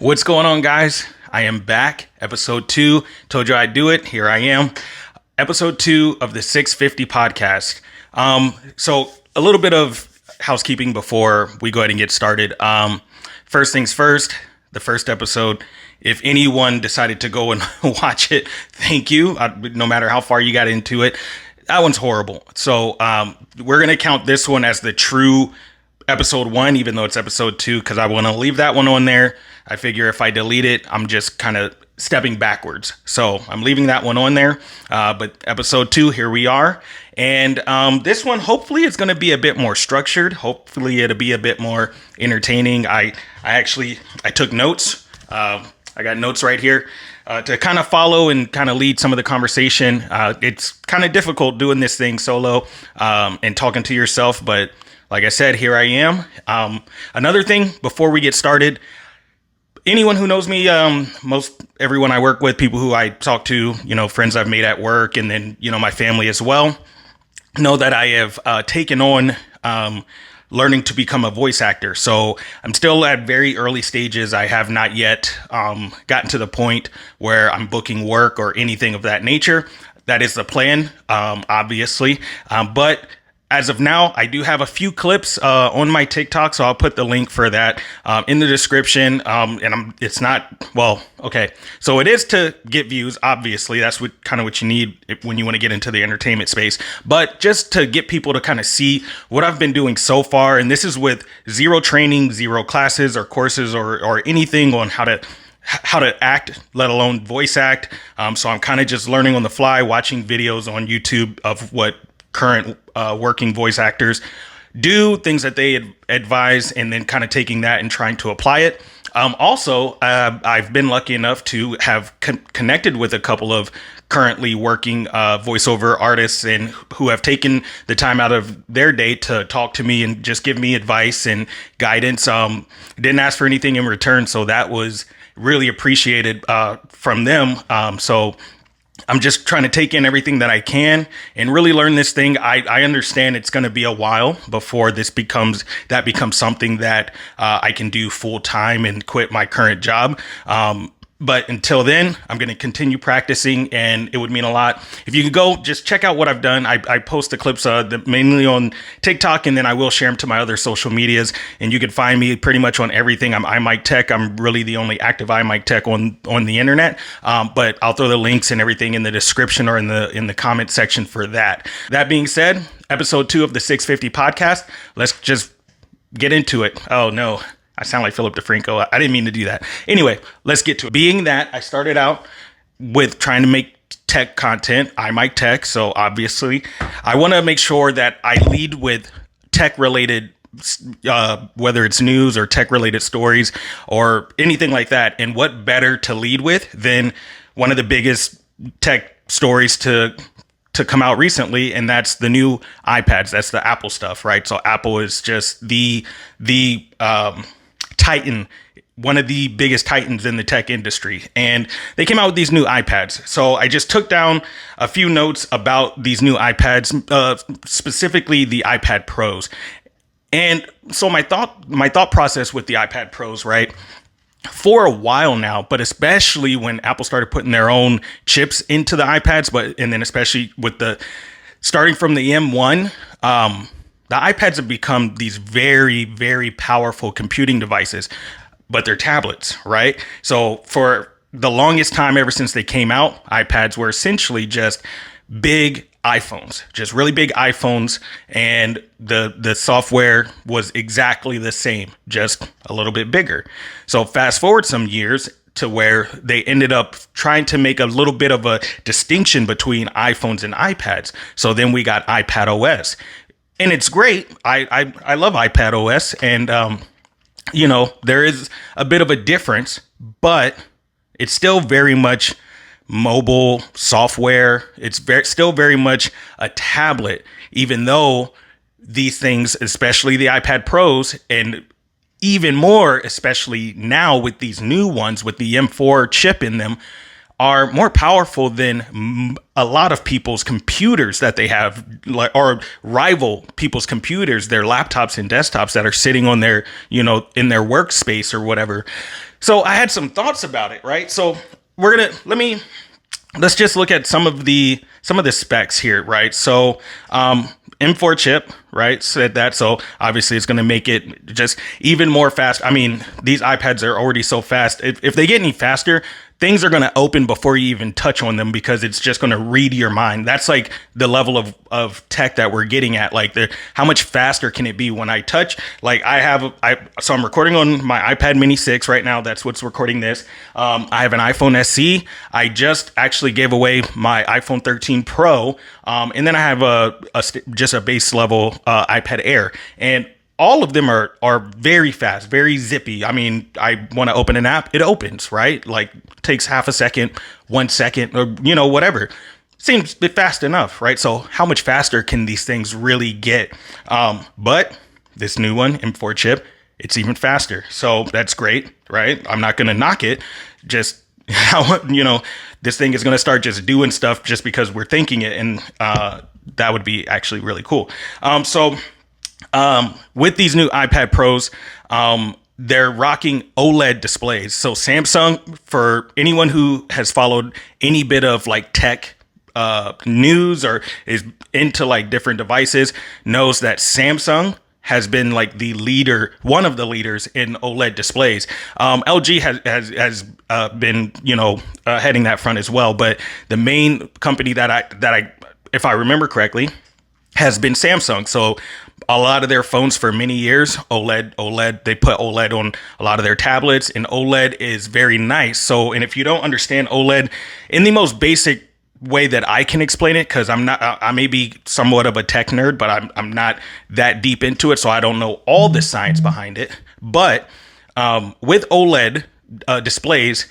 What's going on, guys? I am back. Episode 2. Told you I'd do it. Here I am. Episode 2 of the 650 podcast. So a little bit of housekeeping before we go ahead and get started. First things first, the first episode. If anyone decided to go and watch it, thank you. No matter how far you got into it, that one's horrible. So we're going to count this one as the true episode 1, even though it's episode 2, because I want to leave that one on there. I figure if I delete it, I'm just kind of stepping backwards. So I'm leaving that one on there. But episode 2, here we are. And this one, hopefully, is going to be a bit more structured. Hopefully, it'll be a bit more entertaining. I took notes. I got notes right here to kind of follow and kind of lead some of the conversation. It's kind of difficult doing this thing solo and talking to yourself. But like I said, here I am. Another thing before we get started, anyone who knows me, most everyone I work with, people who I talk to, friends I've made at work, and then, my family as well, know that I have taken on learning to become a voice actor. So I'm still at very early stages. I have not yet gotten to the point where I'm booking work or anything of that nature. That is the plan, obviously. But as of now, I do have a few clips on my TikTok, so I'll put the link for that in the description. It's not, okay. So it is to get views, obviously. That's what you need when you want to get into the entertainment space. But just to get people to kind of see what I've been doing so far, and this is with zero training, zero classes or courses or anything on how to act, let alone voice act. So I'm kind of just learning on the fly, watching videos on YouTube of what current working voice actors do, things that they advise, and then kind of taking that and trying to apply it. Also, I've been lucky enough to have connected with a couple of currently working voiceover artists and who have taken the time out of their day to talk to me and just give me advice and guidance. Didn't ask for anything in return, so that was really appreciated from them. So I'm just trying to take in everything that I can and really learn this thing. I understand it's going to be a while before that becomes something that I can do full time and quit my current job. But until then, I'm going to continue practicing, and it would mean a lot if you could go just check out what I've done. I post the clips mainly on TikTok, and then I will share them to my other social medias. And you can find me pretty much on everything. I'm iMic Tech. I'm really the only active iMic Tech on the internet. But I'll throw the links and everything in the description or in the comment section for that. That being said, episode 2 of the 650 podcast. Let's just get into it. Oh no, I sound like Philip DeFranco. I didn't mean to do that. Anyway, let's get to it. Being that I started out with trying to make tech content, iMic Tech. So obviously, I want to make sure that I lead with tech related, whether it's news or tech related stories or anything like that. And what better to lead with than one of the biggest tech stories to come out recently, and that's the new iPads. That's the Apple stuff, right? So Apple is just the titan, one of the biggest titans in the tech industry, and they came out with these new iPads. So I just took down a few notes about these new iPads, specifically the iPad Pros. And so my thought process with the iPad Pros, right? For a while now, but especially when Apple started putting their own chips into the iPads, and then especially with starting from the M1, the iPads have become these very, very powerful computing devices, but they're tablets, right? So for the longest time, ever since they came out, iPads were essentially just big iPhones, just really big iPhones, and the software was exactly the same, just a little bit bigger. So fast forward some years to where they ended up trying to make a little bit of a distinction between iPhones and iPads. So then we got iPad OS, and it's great. I love iPad OS, and there is a bit of a difference, but it's still very much mobile software. It's still very much a tablet, even though these things, especially the iPad Pros, and even more, especially now with these new ones with the M4 chip in them, are more powerful than a lot of people's computers that they have, or rival people's computers, their laptops and desktops that are sitting on their, in their workspace or whatever. So I had some thoughts about it, right? So we're gonna let's just look at some of the specs here, right? So M4 chip, right? Said that. So obviously it's going to make it just even more fast. I mean, these iPads are already so fast. If they get any faster, things are going to open before you even touch on them because it's just going to read your mind. That's like the level of tech that we're getting at. Like how much faster can it be when I touch? Like so I'm recording on my iPad mini 6 right now. That's what's recording this. I have an iPhone SE. I just actually gave away my iPhone 13 Pro. And then I have just a base level iPad Air, and all of them are very fast, very zippy. I mean, I want to open an app, it opens, right? Like takes half a second, 1 second, or whatever. Seems fast enough, right? So how much faster can these things really get? But this new one, M4 chip, it's even faster. So that's great, right? I'm not going to knock it. Just how, this thing is going to start just doing stuff just because we're thinking it. And that would be actually really cool. With these new iPad Pros, they're rocking OLED displays. So Samsung, for anyone who has followed any bit of like tech news or is into like different devices, knows that Samsung has been like the leader, one of the leaders in OLED displays. LG has been heading that front as well, but the main company that I if I remember correctly has been Samsung. So a lot of their phones for many years, OLED, they put OLED on a lot of their tablets, and OLED is very nice. So, and if you don't understand OLED in the most basic way that I can explain it, because I may be somewhat of a tech nerd, but I'm not that deep into it, so I don't know all the science behind it. But with OLED displays,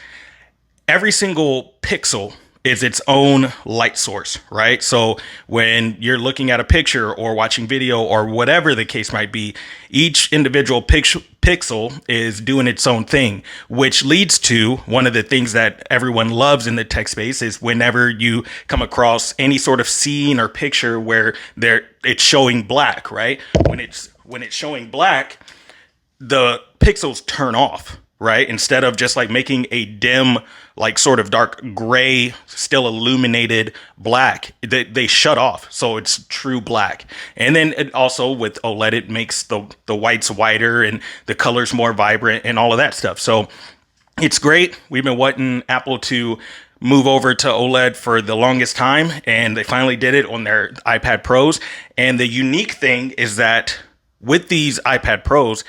every single pixel is its own light source, right? So when you're looking at a picture or watching video or whatever the case might be, each individual pixel is doing its own thing, which leads to one of the things that everyone loves in the tech space is whenever you come across any sort of scene or picture where it's showing black, right? When it's showing black, the pixels turn off, right? Instead of just like making a dim, like sort of dark gray, still illuminated black, they shut off. So it's true black. And then it also with OLED, it makes the whites whiter and the colors more vibrant and all of that stuff. So it's great. We've been wanting Apple to move over to OLED for the longest time, and they finally did it on their iPad Pros. And the unique thing is that with these iPad Pros,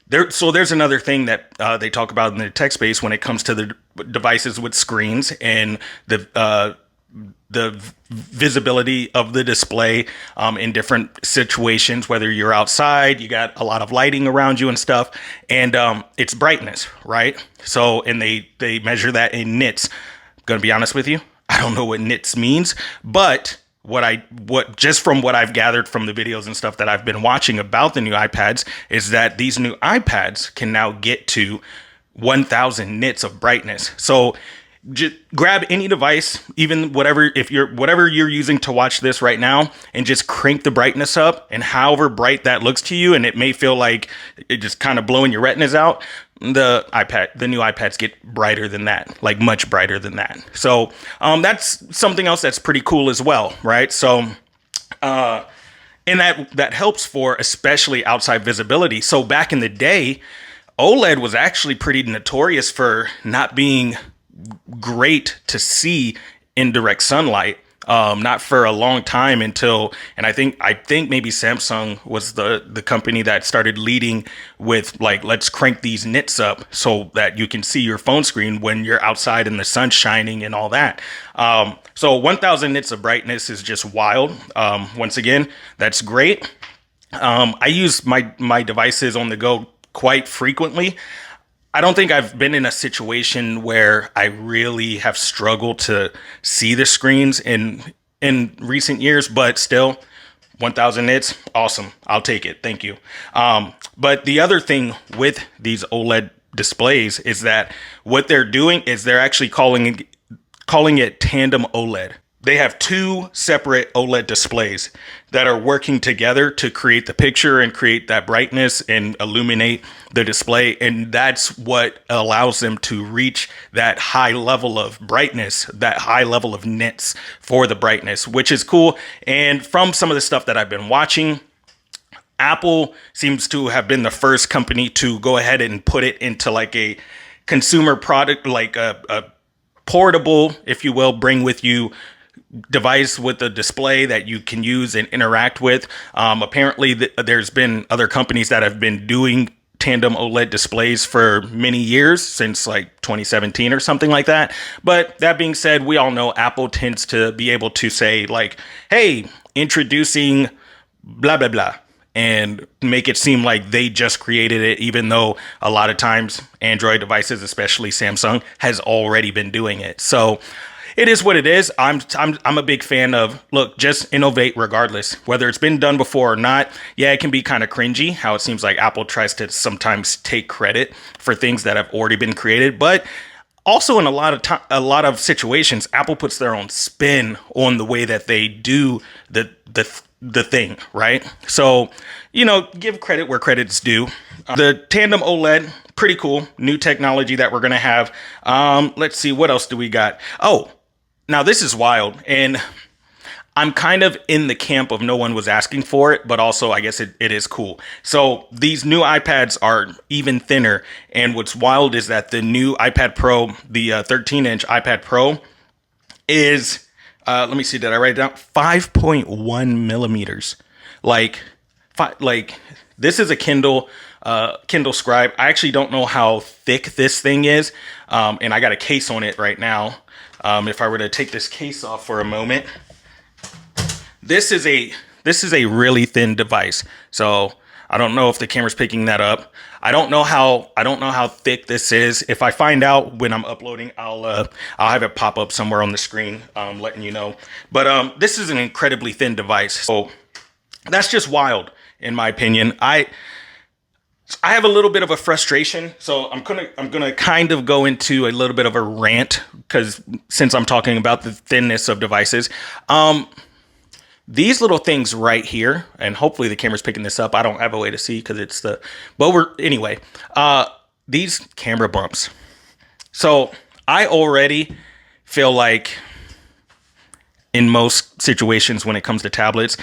there's another thing that they talk about in the tech space when it comes to the devices with screens and the visibility of the display in different situations, whether you're outside, you got a lot of lighting around you and stuff, and it's brightness, right? So, and they measure that in nits. I'm gonna be honest with you, I don't know what nits means, but just from what I've gathered from the videos and stuff that I've been watching about the new iPads is that these new iPads can now get to 1000 nits of brightness. So just grab any device, even whatever you're using to watch this right now, and just crank the brightness up, and however bright that looks to you, and it may feel like it just kind of blowing your retinas out, the new iPads get brighter than that, like much brighter than that. So that's something else that's pretty cool as well, right? So and that helps for especially outside visibility. So back in the day, OLED was actually pretty notorious for not being great to see in direct sunlight. Not for a long time until, and I think maybe Samsung was the company that started leading with like, let's crank these nits up so that you can see your phone screen when you're outside and the sun's shining and all that. So 1000 nits of brightness is just wild. Once again, that's great. I use my devices on the go quite frequently. I don't think I've been in a situation where I really have struggled to see the screens in recent years, but still 1000 nits, awesome. I'll take it. Thank you. But the other thing with these OLED displays is that what they're doing is they're actually calling it tandem OLED. they have two separate OLED displays that are working together to create the picture and create that brightness and illuminate the display. And that's what allows them to reach that high level of brightness, that high level of nits for the brightness, which is cool. And from some of the stuff that I've been watching, Apple seems to have been the first company to go ahead and put it into like a consumer product, like a portable, if you will, bring with you device with a display that you can use and interact with. Apparently, there's been other companies that have been doing tandem OLED displays for many years, since like 2017 or something like that. But that being said, we all know Apple tends to be able to say like, hey, introducing blah, blah, blah, and make it seem like they just created it, even though a lot of times Android devices, especially Samsung, has already been doing it. So it is what it is. I'm a big fan of, look, just innovate regardless, whether it's been done before or not. Yeah, it can be kind of cringy how it seems like Apple tries to sometimes take credit for things that have already been created, but also in a lot of situations, Apple puts their own spin on the way that they do the thing, right? So, give credit where credit's due. The tandem OLED, pretty cool, new technology that we're gonna have. Let's see, what else do we got? Oh, now this is wild, and I'm kind of in the camp of no one was asking for it, but also I guess it is cool. So these new iPads are even thinner, and what's wild is that the new iPad Pro, the 13-inch iPad Pro, is, let me see, did I write it down? 5.1 millimeters. Like this is a Kindle Scribe. I actually don't know how thick this thing is, and I got a case on it right now. If I were to take this case off for a moment, this is a really thin device. So I don't know if the camera's picking that up. I don't know how thick this is. If I find out when I'm uploading, I'll have it pop up somewhere on the screen, letting you know. But this is an incredibly thin device. So that's just wild, in my opinion. I have a little bit of a frustration, so I'm gonna kind of go into a little bit of a rant, because since I'm talking about the thinness of devices, these little things right here, and hopefully the camera's picking this up. I don't have a way to see because it's anyway. These camera bumps. So I already feel like in most situations when it comes to tablets,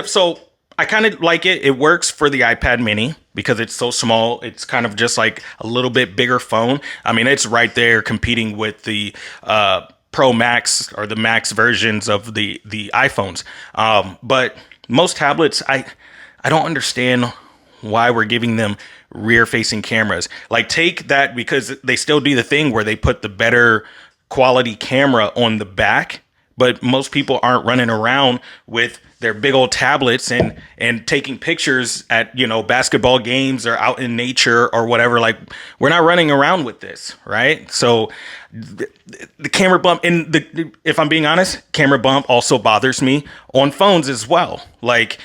so I kind of like it. It works for the iPad mini because it's so small. It's kind of just like a little bit bigger phone. I mean, it's right there competing with the Pro Max or the Max versions of the iPhones. But most tablets, I don't understand why we're giving them rear facing cameras. Like, take that, because they still do the thing where they put the better quality camera on the back, but most people aren't running around with their big old tablets and taking pictures at, basketball games or out in nature or whatever. Like, we're not running around with this, right? So the camera bump, and if I'm being honest, camera bump also bothers me on phones as well. Like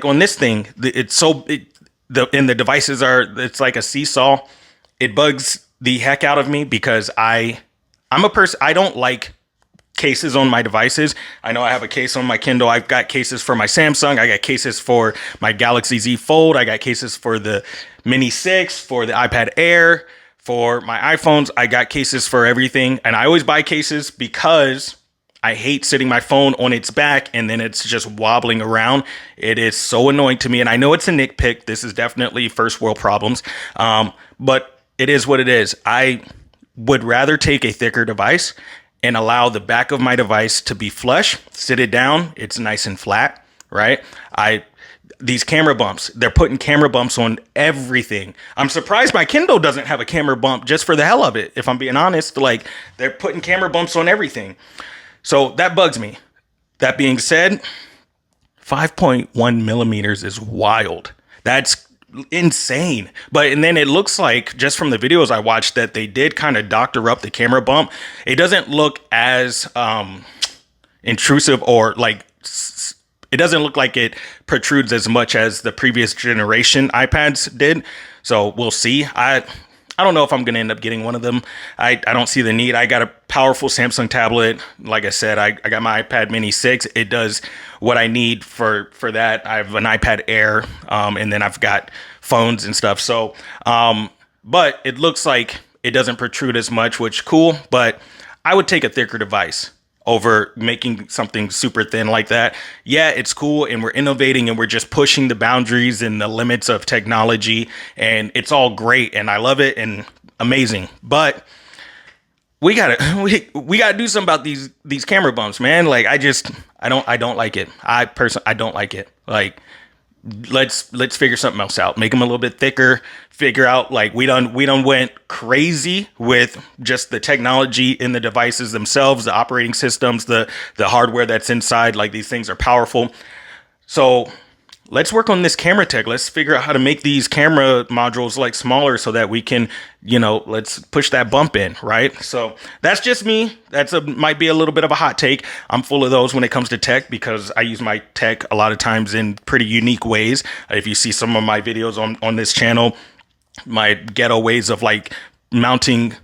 on this thing, the devices it's like a seesaw. It bugs the heck out of me because I'm a person, I don't like cases on my devices. I know I have a case on my Kindle. I've got cases for my Samsung. I got cases for my Galaxy Z Fold. I got cases for the Mini 6, for the iPad Air, for my iPhones. I got cases for everything. And I always buy cases because I hate sitting my phone on its back and then it's just wobbling around. It is so annoying to me. And I know it's a nitpick. This is definitely first world problems. But it is what it is. I would rather take a thicker device and allow the back of my device to be flush, sit it down, it's nice and flat, right? These camera bumps, they're putting camera bumps on everything. I'm surprised my Kindle doesn't have a camera bump just for the hell of it, if I'm being honest. Like, they're putting camera bumps on everything. So that bugs me. That being said, 5.1 millimeters is wild. That's insane. And then it looks like, just from the videos I watched, that they did kind of doctor up the camera bump. It doesn't look as intrusive, or like, it doesn't look like it protrudes as much as the previous generation iPads did. So we'll see. I I don't know if I'm going to end up getting one of them. I don't see the need. I got a powerful Samsung tablet. Like I said, I got my iPad mini 6. It does what I need for that. I have an iPad Air, and then I've got phones and stuff. So, but it looks like it doesn't protrude as much, which cool. But I would take a thicker device over making something super thin like that. Yeah, it's cool, and we're innovating, and we're just pushing the boundaries and the limits of technology, and it's all great, and I love it and amazing. But we gotta we gotta do something about these camera bumps, man. Like I don't like it. I don't like it. Like let's figure something else out. Make them a little bit thicker. Figure out like we done went crazy with just the technology in the devices themselves, the operating systems, the hardware that's inside. Like these things are powerful. So let's work on this camera tech. Let's figure out how to make these camera modules like smaller so that we can, let's push that bump in, right? So that's just me. Might be a little bit of a hot take. I'm full of those when it comes to tech because I use my tech a lot of times in pretty unique ways. If you see some of my videos on this channel, my ghetto ways of like mounting,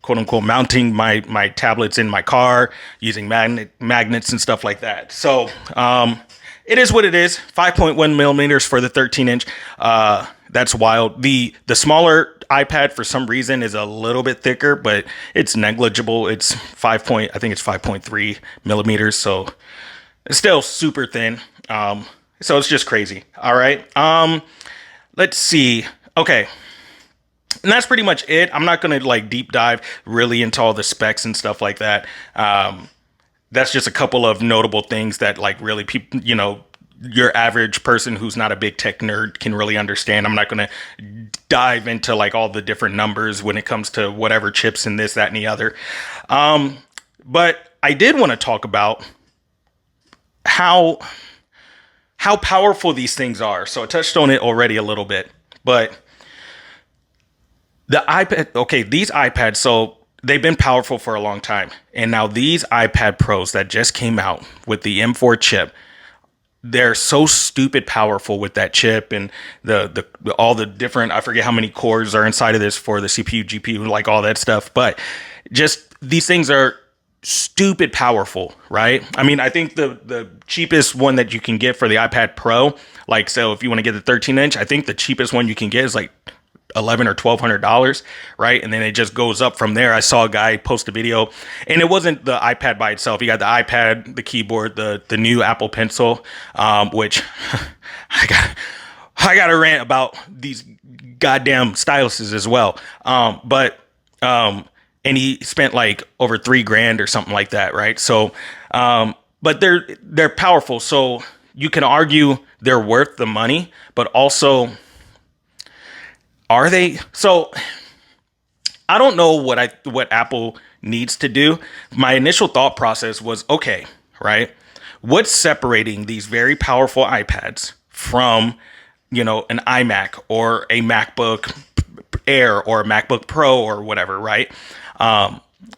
quote unquote, mounting my tablets in my car using magnets and stuff like that. So, it is what it is. 5.1 millimeters for the 13-inch. That's wild. The smaller iPad for some reason is a little bit thicker, but it's negligible. It's I think it's 5.3 millimeters. So it's still super thin. So it's just crazy. All right. Let's see. Okay. And that's pretty much it. I'm not going to like deep dive really into all the specs and stuff like that. That's just a couple of notable things that like really people, your average person who's not a big tech nerd can really understand. I'm not going to dive into like all the different numbers when it comes to whatever chips and this, that, and the other. But I did want to talk about how powerful these things are. So I touched on it already a little bit, but the iPad, okay, these iPads, so they've been powerful for a long time. And now these iPad Pros that just came out with the M4 chip, they're so stupid powerful with that chip and the all the different, I forget how many cores are inside of this for the CPU, GPU, like all that stuff. But just these things are stupid powerful, right? I mean, I think the cheapest one that you can get for the iPad Pro, like, so if you want to get the 13-inch, I think the cheapest one you can get is like $1,100 or $1,200, right? And then it just goes up from there. I saw a guy post a video, and it wasn't the iPad by itself. You got the iPad, the keyboard, the new Apple Pencil, which I got to rant about these goddamn styluses as well. And he spent like over $3,000 or something like that, right? So, but they're powerful. So you can argue they're worth the money, but also, are they? So I don't know what Apple needs to do. My initial thought process was, okay, right? What's separating these very powerful iPads from, an iMac or a MacBook Air or a MacBook Pro or whatever, right?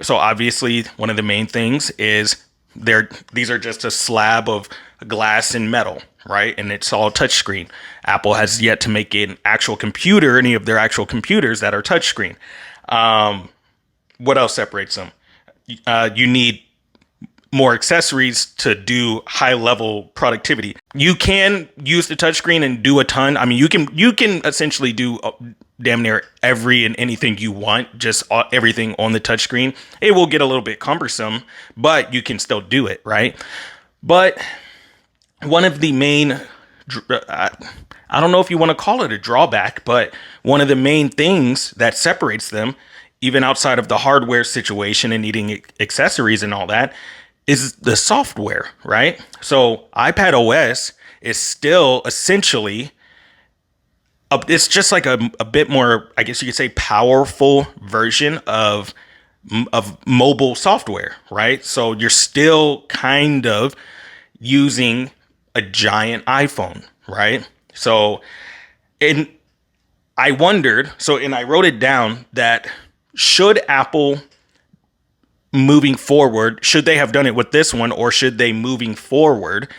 So obviously one of the main things is these are just a slab of glass and metal, right? And it's all touchscreen. Apple has yet to make an actual computer, any of their actual computers that are touchscreen. What else separates them? You need more accessories to do high level productivity. You can use the touchscreen and do a ton. I mean, you can essentially do damn near every and anything you want, just everything on the touchscreen. It will get a little bit cumbersome, but you can still do it, right? But one of the main, I don't know if you want to call it a drawback, but one of the main things that separates them, even outside of the hardware situation and needing accessories and all that, is the software, right? So iPad OS is still essentially, it's just like a bit more, I guess you could say, powerful version of mobile software, right? So you're still kind of using a giant iPhone, right? So, and I wondered, and I wrote it down that should Apple moving forward, should they have done it with this one, or should they moving forward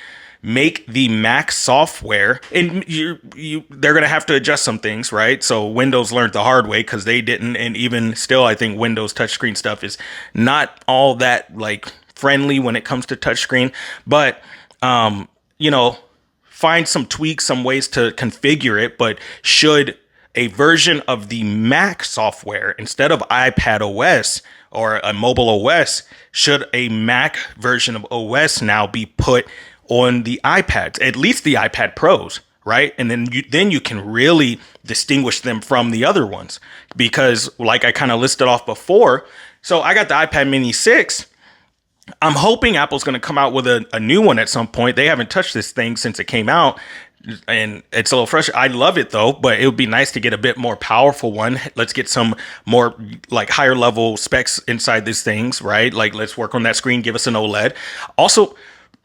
make the Mac software, and they're going to have to adjust some things, right? So Windows learned the hard way because they didn't, and even still, I think Windows touchscreen stuff is not all that like friendly when it comes to touchscreen. But find some tweaks, some ways to configure it. But should a version of the Mac software instead of iPad OS or a mobile OS, should a Mac version of OS now be put on the iPads, at least the iPad Pros, right? And then you can really distinguish them from the other ones, because like I kind of listed off before, so I got the iPad Mini 6. I'm hoping Apple's going to come out with a new one at some point. They haven't touched this thing since it came out, and it's a little frustrating. I love it though, but it would be nice to get a bit more powerful one. Let's get some more like higher level specs inside these things, right? Like let's work on that screen. Give us an OLED. Also,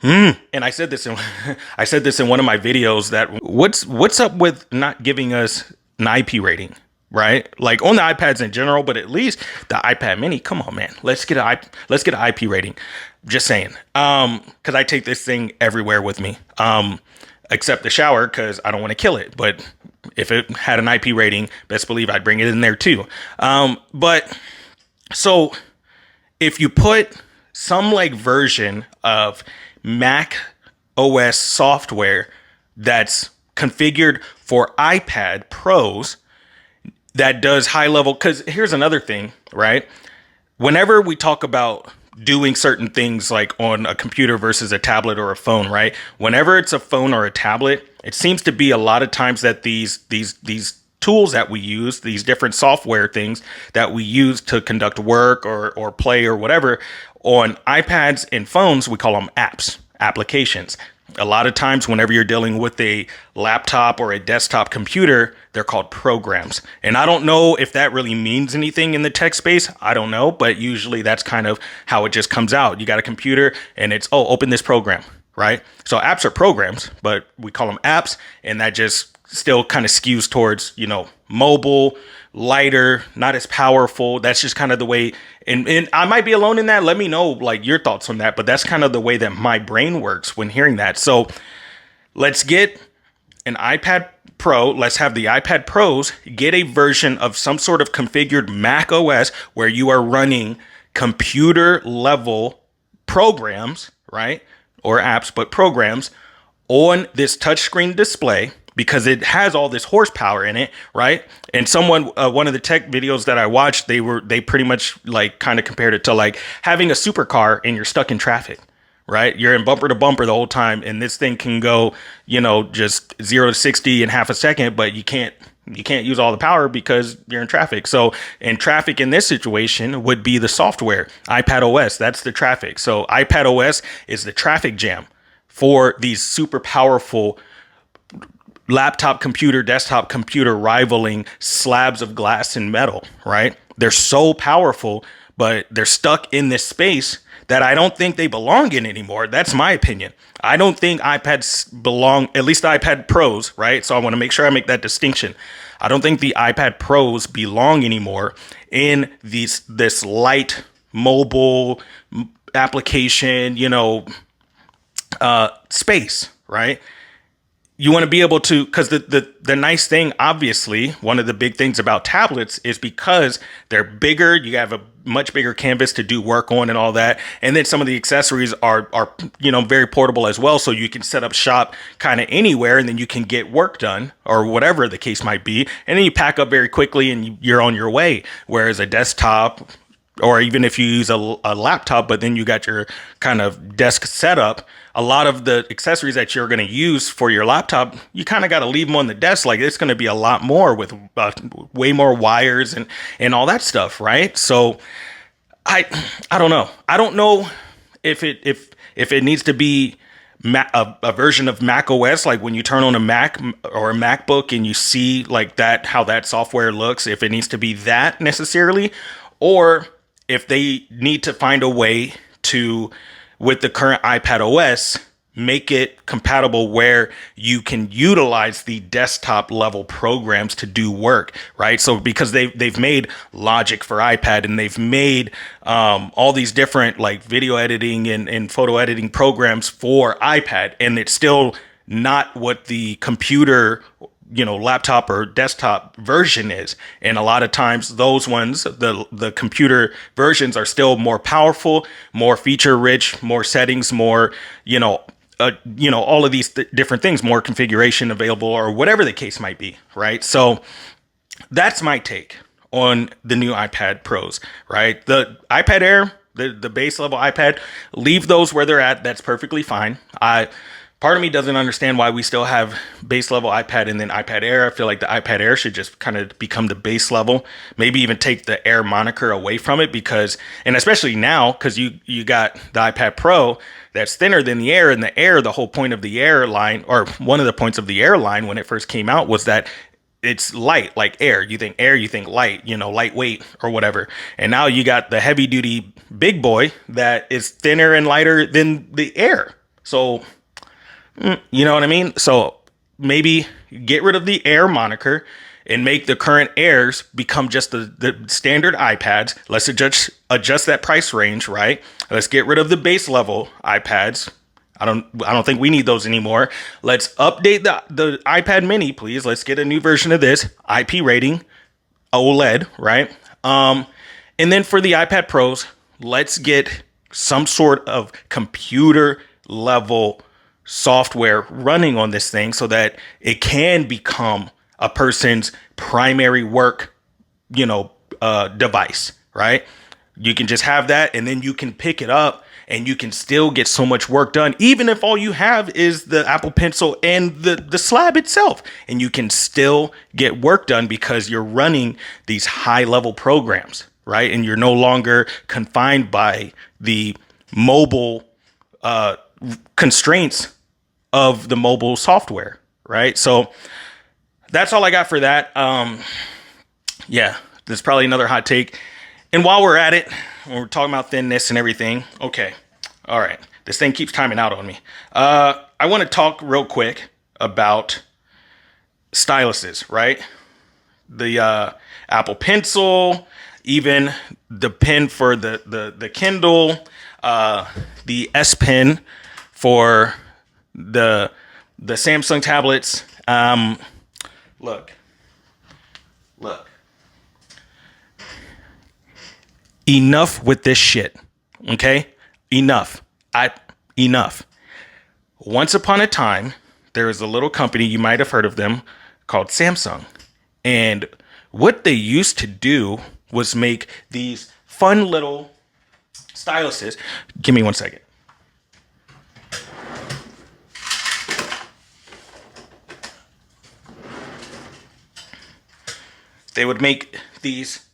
and I said this in one of my videos, that what's up with not giving us an IP rating, right? Like on the iPads in general, but at least the iPad Mini. Come on, man. Let's get an IP rating. Just saying. Because I take this thing everywhere with me. Except the shower, because I don't want to kill it. But if it had an IP rating, best believe I'd bring it in there too. But so if you put some like version of Mac OS software that's configured for iPad Pros that does high level, because here's another thing, right? Whenever we talk about doing certain things like on a computer versus a tablet or a phone, right? Whenever it's a phone or a tablet, it seems to be a lot of times that these tools that we use, these different software things that we use to conduct work or play or whatever, on iPads and phones, we call them applications. A lot of times whenever you're dealing with a laptop or a desktop computer, they're called programs. And I don't know if that really means anything in the tech space. I don't know, but usually that's kind of how it just comes out. You got a computer and it's, open this program, right? So apps are programs, but we call them apps, and that just still kind of skews towards, mobile, lighter, not as powerful. That's just kind of the way, and I might be alone in that. Let me know like your thoughts on that, but that's kind of the way that my brain works when hearing that. So let's get an iPad Pro. Let's have the iPad Pros get a version of some sort of configured Mac OS where you are running computer level programs, right? Or apps, but programs on this touchscreen display, because it has all this horsepower in it, right? And one of the tech videos that I watched, they pretty much like kind of compared it to like having a supercar and you're stuck in traffic, right? You're in bumper to bumper the whole time, and this thing can go, just 0 to 60 in half a second, but you can't use all the power because you're in traffic. So in traffic in this situation would be the software, iPad OS, that's the traffic. So iPad OS is the traffic jam for these super powerful laptop computer, desktop computer rivaling slabs of glass and metal, right? They're so powerful, but they're stuck in this space that I don't think they belong in anymore. That's my opinion. I don't think iPads belong, at least the iPad Pros, right? So I want to make sure I make that distinction. I don't think the iPad Pros belong anymore in this light mobile application, space, right? You want to be able to, because the nice thing, obviously, one of the big things about tablets is because they're bigger, you have a much bigger canvas to do work on and all that. And then some of the accessories are very portable as well. So you can set up shop kind of anywhere, and then you can get work done or whatever the case might be. And then you pack up very quickly and you're on your way. Whereas a desktop, or even if you use a laptop, but then you got your kind of desk setup, a lot of the accessories that you're going to use for your laptop, you kind of got to leave them on the desk. Like it's going to be a lot more with way more wires and all that stuff, right? So I don't know. I don't know if it needs to be a version of Mac OS, like when you turn on a Mac or a MacBook and you see like that, how that software looks, if it needs to be that necessarily, or if they need to find a way to, with the current iPad OS, make it compatible where you can utilize the desktop level programs to do work, right? So because they've made Logic for iPad, and they've made all these different like video editing and photo editing programs for iPad, and it's still not what the computer, laptop or desktop version is. And a lot of times those ones, the computer versions, are still more powerful, more feature rich, more settings, more, all of these different things, more configuration available, or whatever the case might be, right? So that's my take on the new iPad Pros, right? The iPad Air, the base level iPad, leave those where they're at. That's perfectly fine. Part of me doesn't understand why we still have base level iPad and then iPad Air. I feel like the iPad Air should just kind of become the base level, maybe even take the Air moniker away from it, because, and especially now, because you got the iPad Pro that's thinner than the Air, and the Air, the whole point of the Air line, or one of the points of the Air line when it first came out, was that it's light, like air. You think air, you think light, lightweight or whatever. And now you got the heavy duty big boy that is thinner and lighter than the Air. So, you know what I mean? So maybe get rid of the Air moniker and make the current Airs become just the standard iPads. Let's adjust that price range, right? Let's get rid of the base level iPads. I don't think we need those anymore. Let's update the iPad mini, please. Let's get a new version of this, IP rating, OLED, right? And then for the iPad Pros, let's get some sort of computer level software running on this thing so that it can become a person's primary work, device, right? You can just have that, and then you can pick it up and you can still get so much work done, even if all you have is the Apple Pencil and the slab itself, and you can still get work done because you're running these high level programs, right? And you're no longer confined by the mobile constraints of the mobile software, right? So that's all I got for that. Yeah, there's probably another hot take. And while we're at it, when we're talking about thinness and everything, okay, all right, this thing keeps timing out on me. I want to talk real quick about styluses, right? The Apple Pencil, even the pen for the Kindle, the S Pen for the Samsung tablets. Look. Enough with this shit. Okay? Enough. Enough. Once upon a time, there was a little company, you might have heard of them, called Samsung. And what they used to do was make these fun little styluses. Give me 1 second. They would make these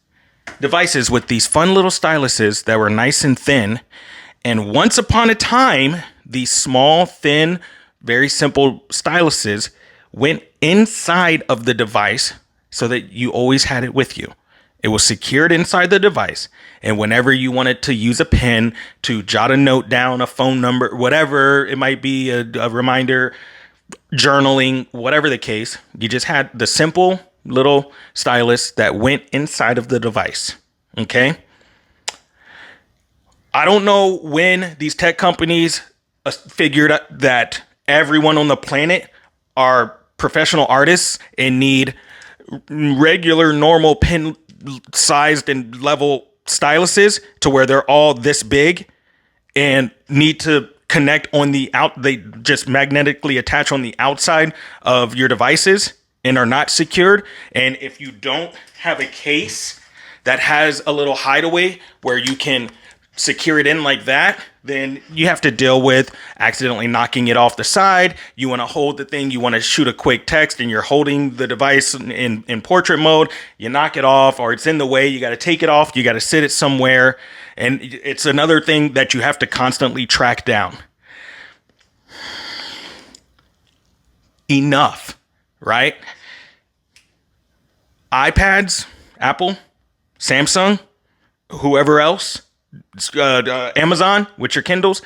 devices with these fun little styluses that were nice and thin. And once upon a time, these small, thin, very simple styluses went inside of the device so that you always had it with you. It was secured inside the device. And whenever you wanted to use a pen to jot a note down, a phone number, whatever it might be, a reminder, journaling, whatever the case, you just had the simple little stylus that went inside of the device. Okay. I don't know when these tech companies figured out that everyone on the planet are professional artists and need regular, normal pen sized and level styluses to where they're all this big and need to connect on the they just magnetically attach on the outside of your devices and are not secured. And if you don't have a case that has a little hideaway where you can secure it in like that, then you have to deal with accidentally knocking it off the side. You want to hold the thing, you want to shoot a quick text and you're holding the device in portrait mode. You knock it off, or it's in the way. You got to take it off. You got to sit it somewhere. And it's another thing that you have to constantly track down. Enough, right? iPads, Apple, Samsung, whoever else, Amazon with your Kindles,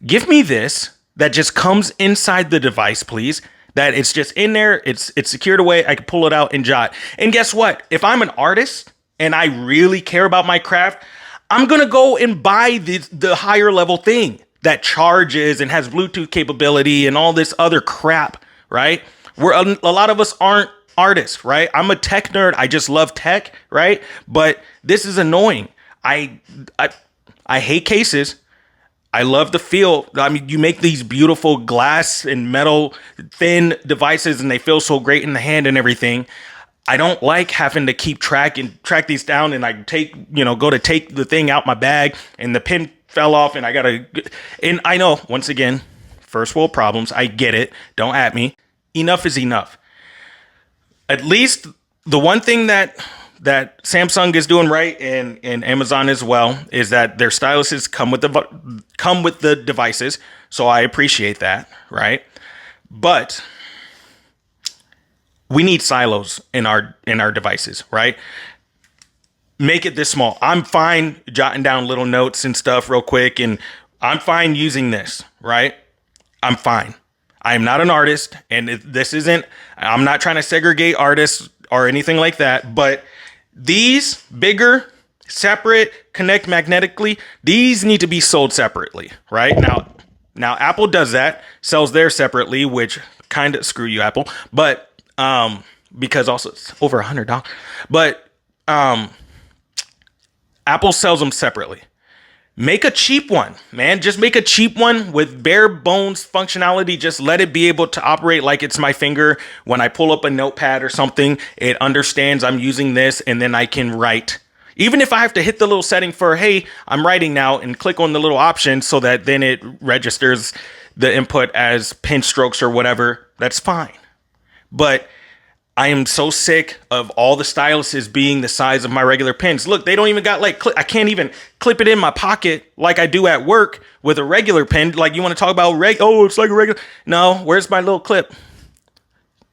give me this that just comes inside the device, please. That it's just in there, it's secured away. I can pull it out and jot. And guess what? If I'm an artist and I really care about my craft, I'm gonna go and buy the higher level thing that charges and has Bluetooth capability and all this other crap, right? A lot of us aren't artists, right? I'm a tech nerd. I just love tech, right? But this is annoying. I hate cases. I love the feel. I mean, you make these beautiful glass and metal thin devices and they feel so great in the hand and everything. I don't like having to keep track these down, and I go to take the thing out my bag and the pin fell off and and I know, once again, first world problems. I get it. Don't at me. Enough is enough. At least the one thing that Samsung is doing right, and Amazon as well, is that their styluses come with the devices. So I appreciate that, right? But we need silos in our devices, right? Make it this small. I'm fine jotting down little notes and stuff real quick, and I'm fine using this, right? I'm fine. I am not an artist, and I'm not trying to segregate artists or anything like that, but these bigger, separate, connect magnetically, these need to be sold separately, right? Now Apple does that, sells theirs separately, which kind of, screw you, Apple, but because also it's over $100, but Apple sells them separately. Make a cheap one, man. Just make a cheap one with bare bones functionality. Just let it be able to operate like it's my finger. When I pull up a notepad or something, it understands I'm using this, and then I can write. Even if I have to hit the little setting for, hey, I'm writing now, and click on the little option so that then it registers the input as pen strokes or whatever, that's fine. But I am so sick of all the styluses being the size of my regular pens. Look, they don't even got I can't even clip it in my pocket like I do at work with a regular pen. Like, you want to talk about it's like a regular. No, where's my little clip?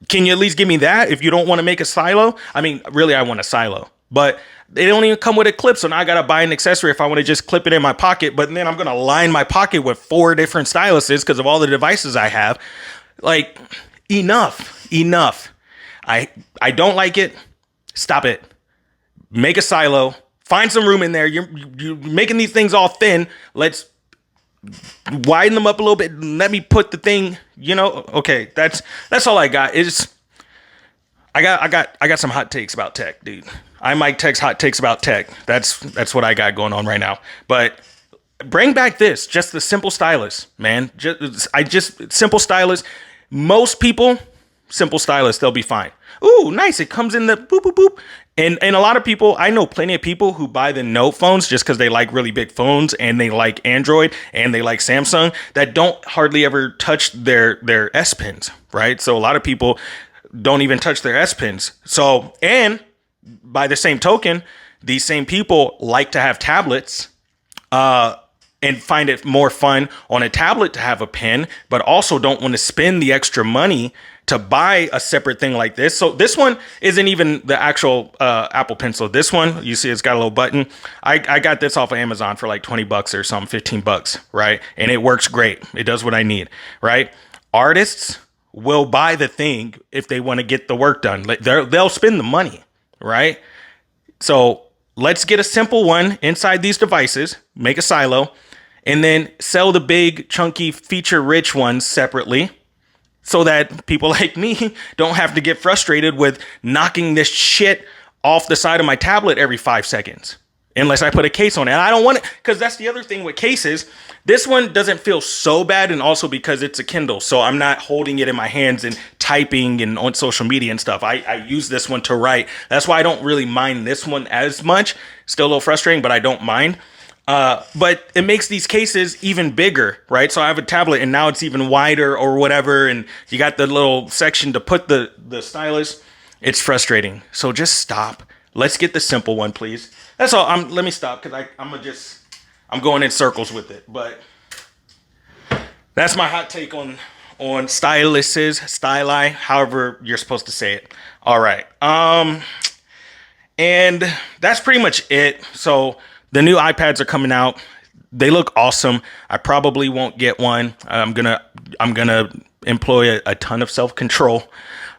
Can you at least give me that if you don't want to make a silo? I mean, really, I want a silo, but they don't even come with a clip. So now I got to buy an accessory if I want to just clip it in my pocket. But then I'm going to line my pocket with 4 different styluses because of all the devices I have. Like, enough. I don't like it. Stop it. Make a silo. Find some room in there. You're making these things all thin. Let's widen them up a little bit. Let me put the thing, okay, that's all I got. I got some hot takes about tech, dude. I might text hot takes about tech. That's what I got going on right now. But bring back just the simple stylus, man. Just simple stylus. Most people, simple stylus, they'll be fine. Ooh, nice. It comes in the boop, boop, boop. And a lot of people, I know plenty of people who buy the Note phones just because they like really big phones and they like Android and they like Samsung that don't hardly ever touch their S Pens, right? So a lot of people don't even touch their S Pens. So, and by the same token, these same people like to have tablets, and find it more fun on a tablet to have a pen, but also don't want to spend the extra money to buy a separate thing like this. So this one isn't even the actual Apple Pencil. This one, you see it's got a little button. I got this off of Amazon for like $20 or something, $15, right? And it works great. It does what I need, right? Artists will buy the thing if they want to get the work done. They'll spend the money, right? So let's get a simple one inside these devices, make a silo, and then sell the big, chunky, feature-rich ones separately so that people like me don't have to get frustrated with knocking this shit off the side of my tablet every 5 seconds. Unless I put a case on it. And I don't want it, because that's the other thing with cases. This one doesn't feel so bad, and also because it's a Kindle, so I'm not holding it in my hands and typing and on social media and stuff. I use this one to write. That's why I don't really mind this one as much. Still a little frustrating, but I don't mind. But it makes these cases even bigger, right? So I have a tablet and now it's even wider or whatever. And you got the little section to put the stylus. It's frustrating. So just stop. Let's get the simple one, please. That's all. Let me stop because I'm going in circles with it. But that's my hot take on styluses, styli, however you're supposed to say it. All right. And that's pretty much it. So the new iPads are coming out. They look awesome. I probably won't get one. I'm going to I'm gonna employ a ton of self control,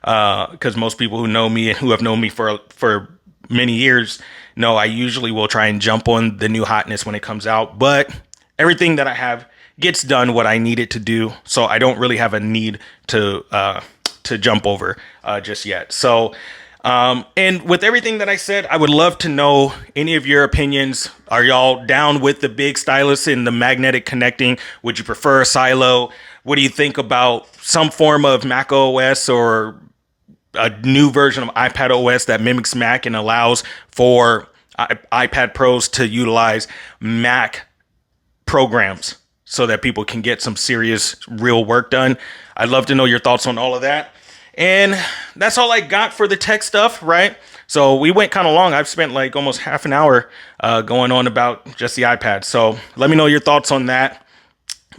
because most people who know me and who have known me for many years know I usually will try and jump on the new hotness when it comes out. But everything that I have gets done what I need it to do, so I don't really have a need to jump over just yet. So. And with everything that I said, I would love to know any of your opinions. Are y'all down with the big stylus and the magnetic connecting? Would you prefer a silo? What do you think about some form of Mac OS or a new version of iPad OS that mimics Mac and allows for iPad Pros to utilize Mac programs so that people can get some serious real work done? I'd love to know your thoughts on all of that. And that's all I got for the tech stuff, right? So we went kind of long. I've spent like almost half an hour going on about just the iPad. So let me know your thoughts on that.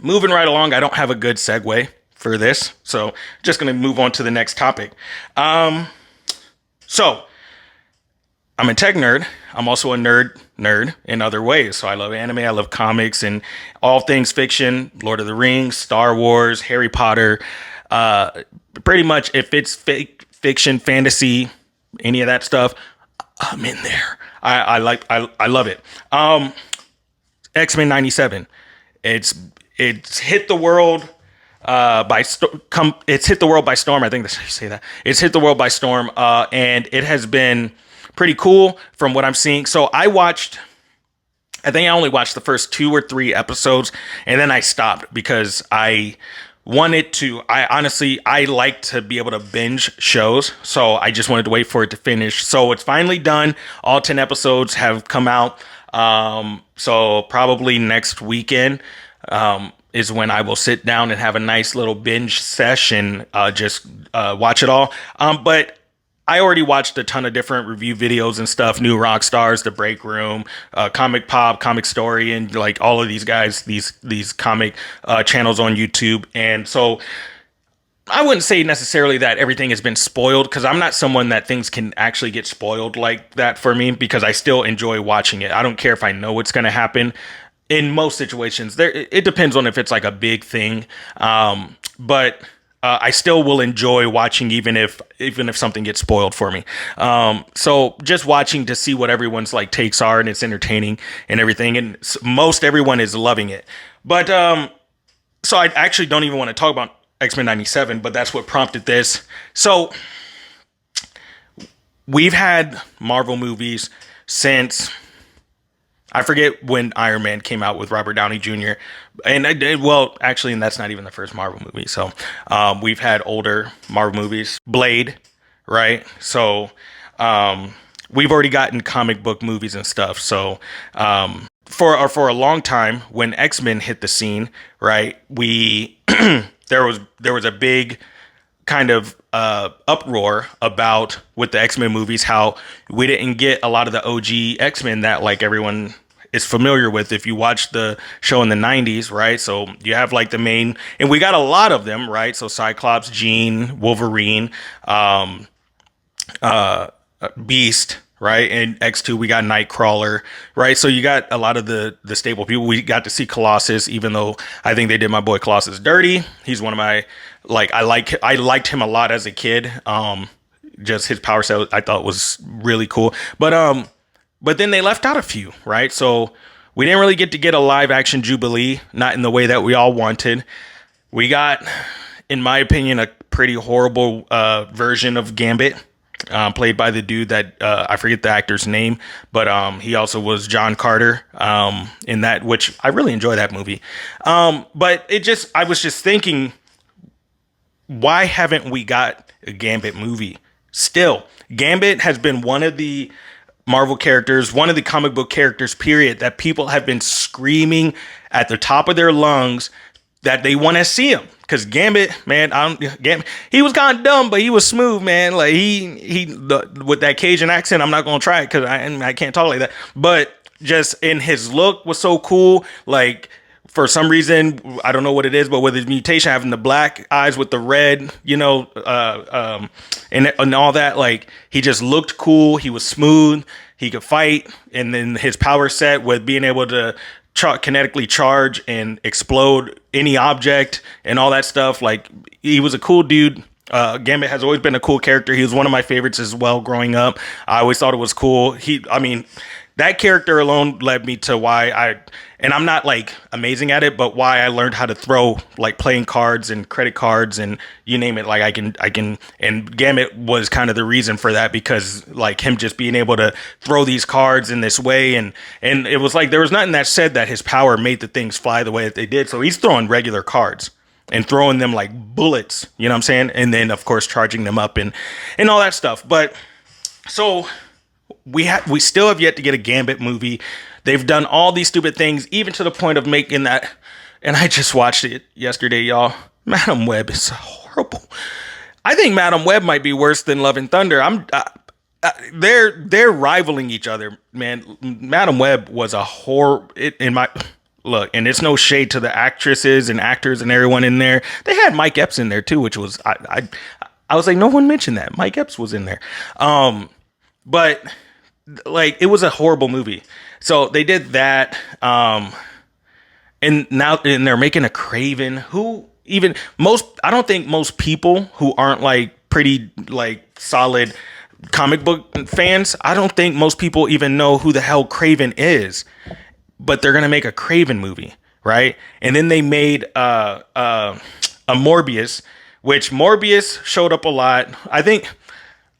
Moving right along, I don't have a good segue for this, so just going to move on to the next topic. So I'm a tech nerd. I'm also a nerd in other ways. So I love anime, I love comics, and all things fiction, Lord of the Rings, Star Wars, Harry Potter. Pretty much if it's fiction, fantasy, any of that stuff, I'm in there. I love it. X-Men 97. It's hit the world it's hit the world by storm. I think that's how you say that. It's hit the world by storm, and it has been pretty cool from what I'm seeing. So I think I only watched the first 2 or 3 episodes, and then I stopped because I like to be able to binge shows, so I just wanted to wait for it to finish. So it's finally done. All 10 episodes have come out. So probably next weekend is when I will sit down and have a nice little binge session, just watch it all. But I already watched a ton of different review videos and stuff. New Rock Stars, The Break Room, Comic Pop, Comic Story, and like all of these guys, these comic channels on YouTube. And so I wouldn't say necessarily that everything has been spoiled, because I'm not someone that things can actually get spoiled like that for me, because I still enjoy watching it. I don't care if I know what's going to happen. In most situations, it depends on if it's like a big thing. But I still will enjoy watching even if something gets spoiled for me. So just watching to see what everyone's like takes are, and it's entertaining and everything. And most everyone is loving it. But so I actually don't even want to talk about X-Men 97, but that's what prompted this. So we've had Marvel movies since, I forget when Iron Man came out with Robert Downey Jr. And actually, and that's not even the first Marvel movie. So we've had older Marvel movies, Blade, right? So we've already gotten comic book movies and stuff. So for a long time, when X-Men hit the scene, right, there was a big kind of uproar about, with the X-Men movies, how we didn't get a lot of the OG X-Men that like everyone is familiar with if you watch the show in the 90s, right? So you have like the main, and we got a lot of them, right? So Cyclops, Jean, Wolverine, Beast, right? And X2, we got Nightcrawler, right? So you got a lot of the staple people. We got to see Colossus, even though I think they did my boy Colossus dirty. He's one of my, I liked him a lot as a kid. Just his power set I thought was really cool. But then they left out a few, right? So we didn't really get a live action Jubilee, not in the way that we all wanted. We got, in my opinion, a pretty horrible version of Gambit, played by the dude that I forget the actor's name, but he also was John Carter in that, which I really enjoy that movie. But I was just thinking, why haven't we got a Gambit movie? Still, Gambit has been one of the Marvel characters, one of the comic book characters, period, that people have been screaming at the top of their lungs that they want to see him. Because Gambit, man, he was kind of dumb, but he was smooth, man. Like with that Cajun accent, I'm not gonna try it because I can't talk like that. But just in his look was so cool. Like, for some reason, I don't know what it is, but with his mutation, having the black eyes with the red, and all that, like, he just looked cool. He was smooth. He could fight, and then his power set with being able to kinetically charge and explode any object and all that stuff. Like, he was a cool dude. Gambit has always been a cool character. He was one of my favorites as well growing up. I always thought it was cool. I mean, that character alone led me to and I'm not like amazing at it, but why I learned how to throw like playing cards and credit cards and you name it. Like I can, and Gambit was kind of the reason for that, because like him just being able to throw these cards in this way. And it was like, there was nothing that said that his power made the things fly the way that they did. So he's throwing regular cards and throwing them like bullets, you know what I'm saying? And then of course, charging them up and all that stuff. But so we still have yet to get a Gambit movie. They've done all these stupid things, even to the point of making that. And I just watched it yesterday, y'all. Madam Web is horrible. I think Madam Web might be worse than Love and Thunder. They're rivaling each other, man. Madam Web was a horror in my look, and it's no shade to the actresses and actors and everyone in there. They had Mike Epps in there too, which was I was like, no one mentioned that Mike Epps was in there. But like, it was a horrible movie. So they did that. And now they're making a Craven. I don't think most people who aren't like pretty like solid comic book fans, I don't think most people even know who the hell Craven is. But they're gonna make a Craven movie, right? And then they made a Morbius, which Morbius showed up a lot.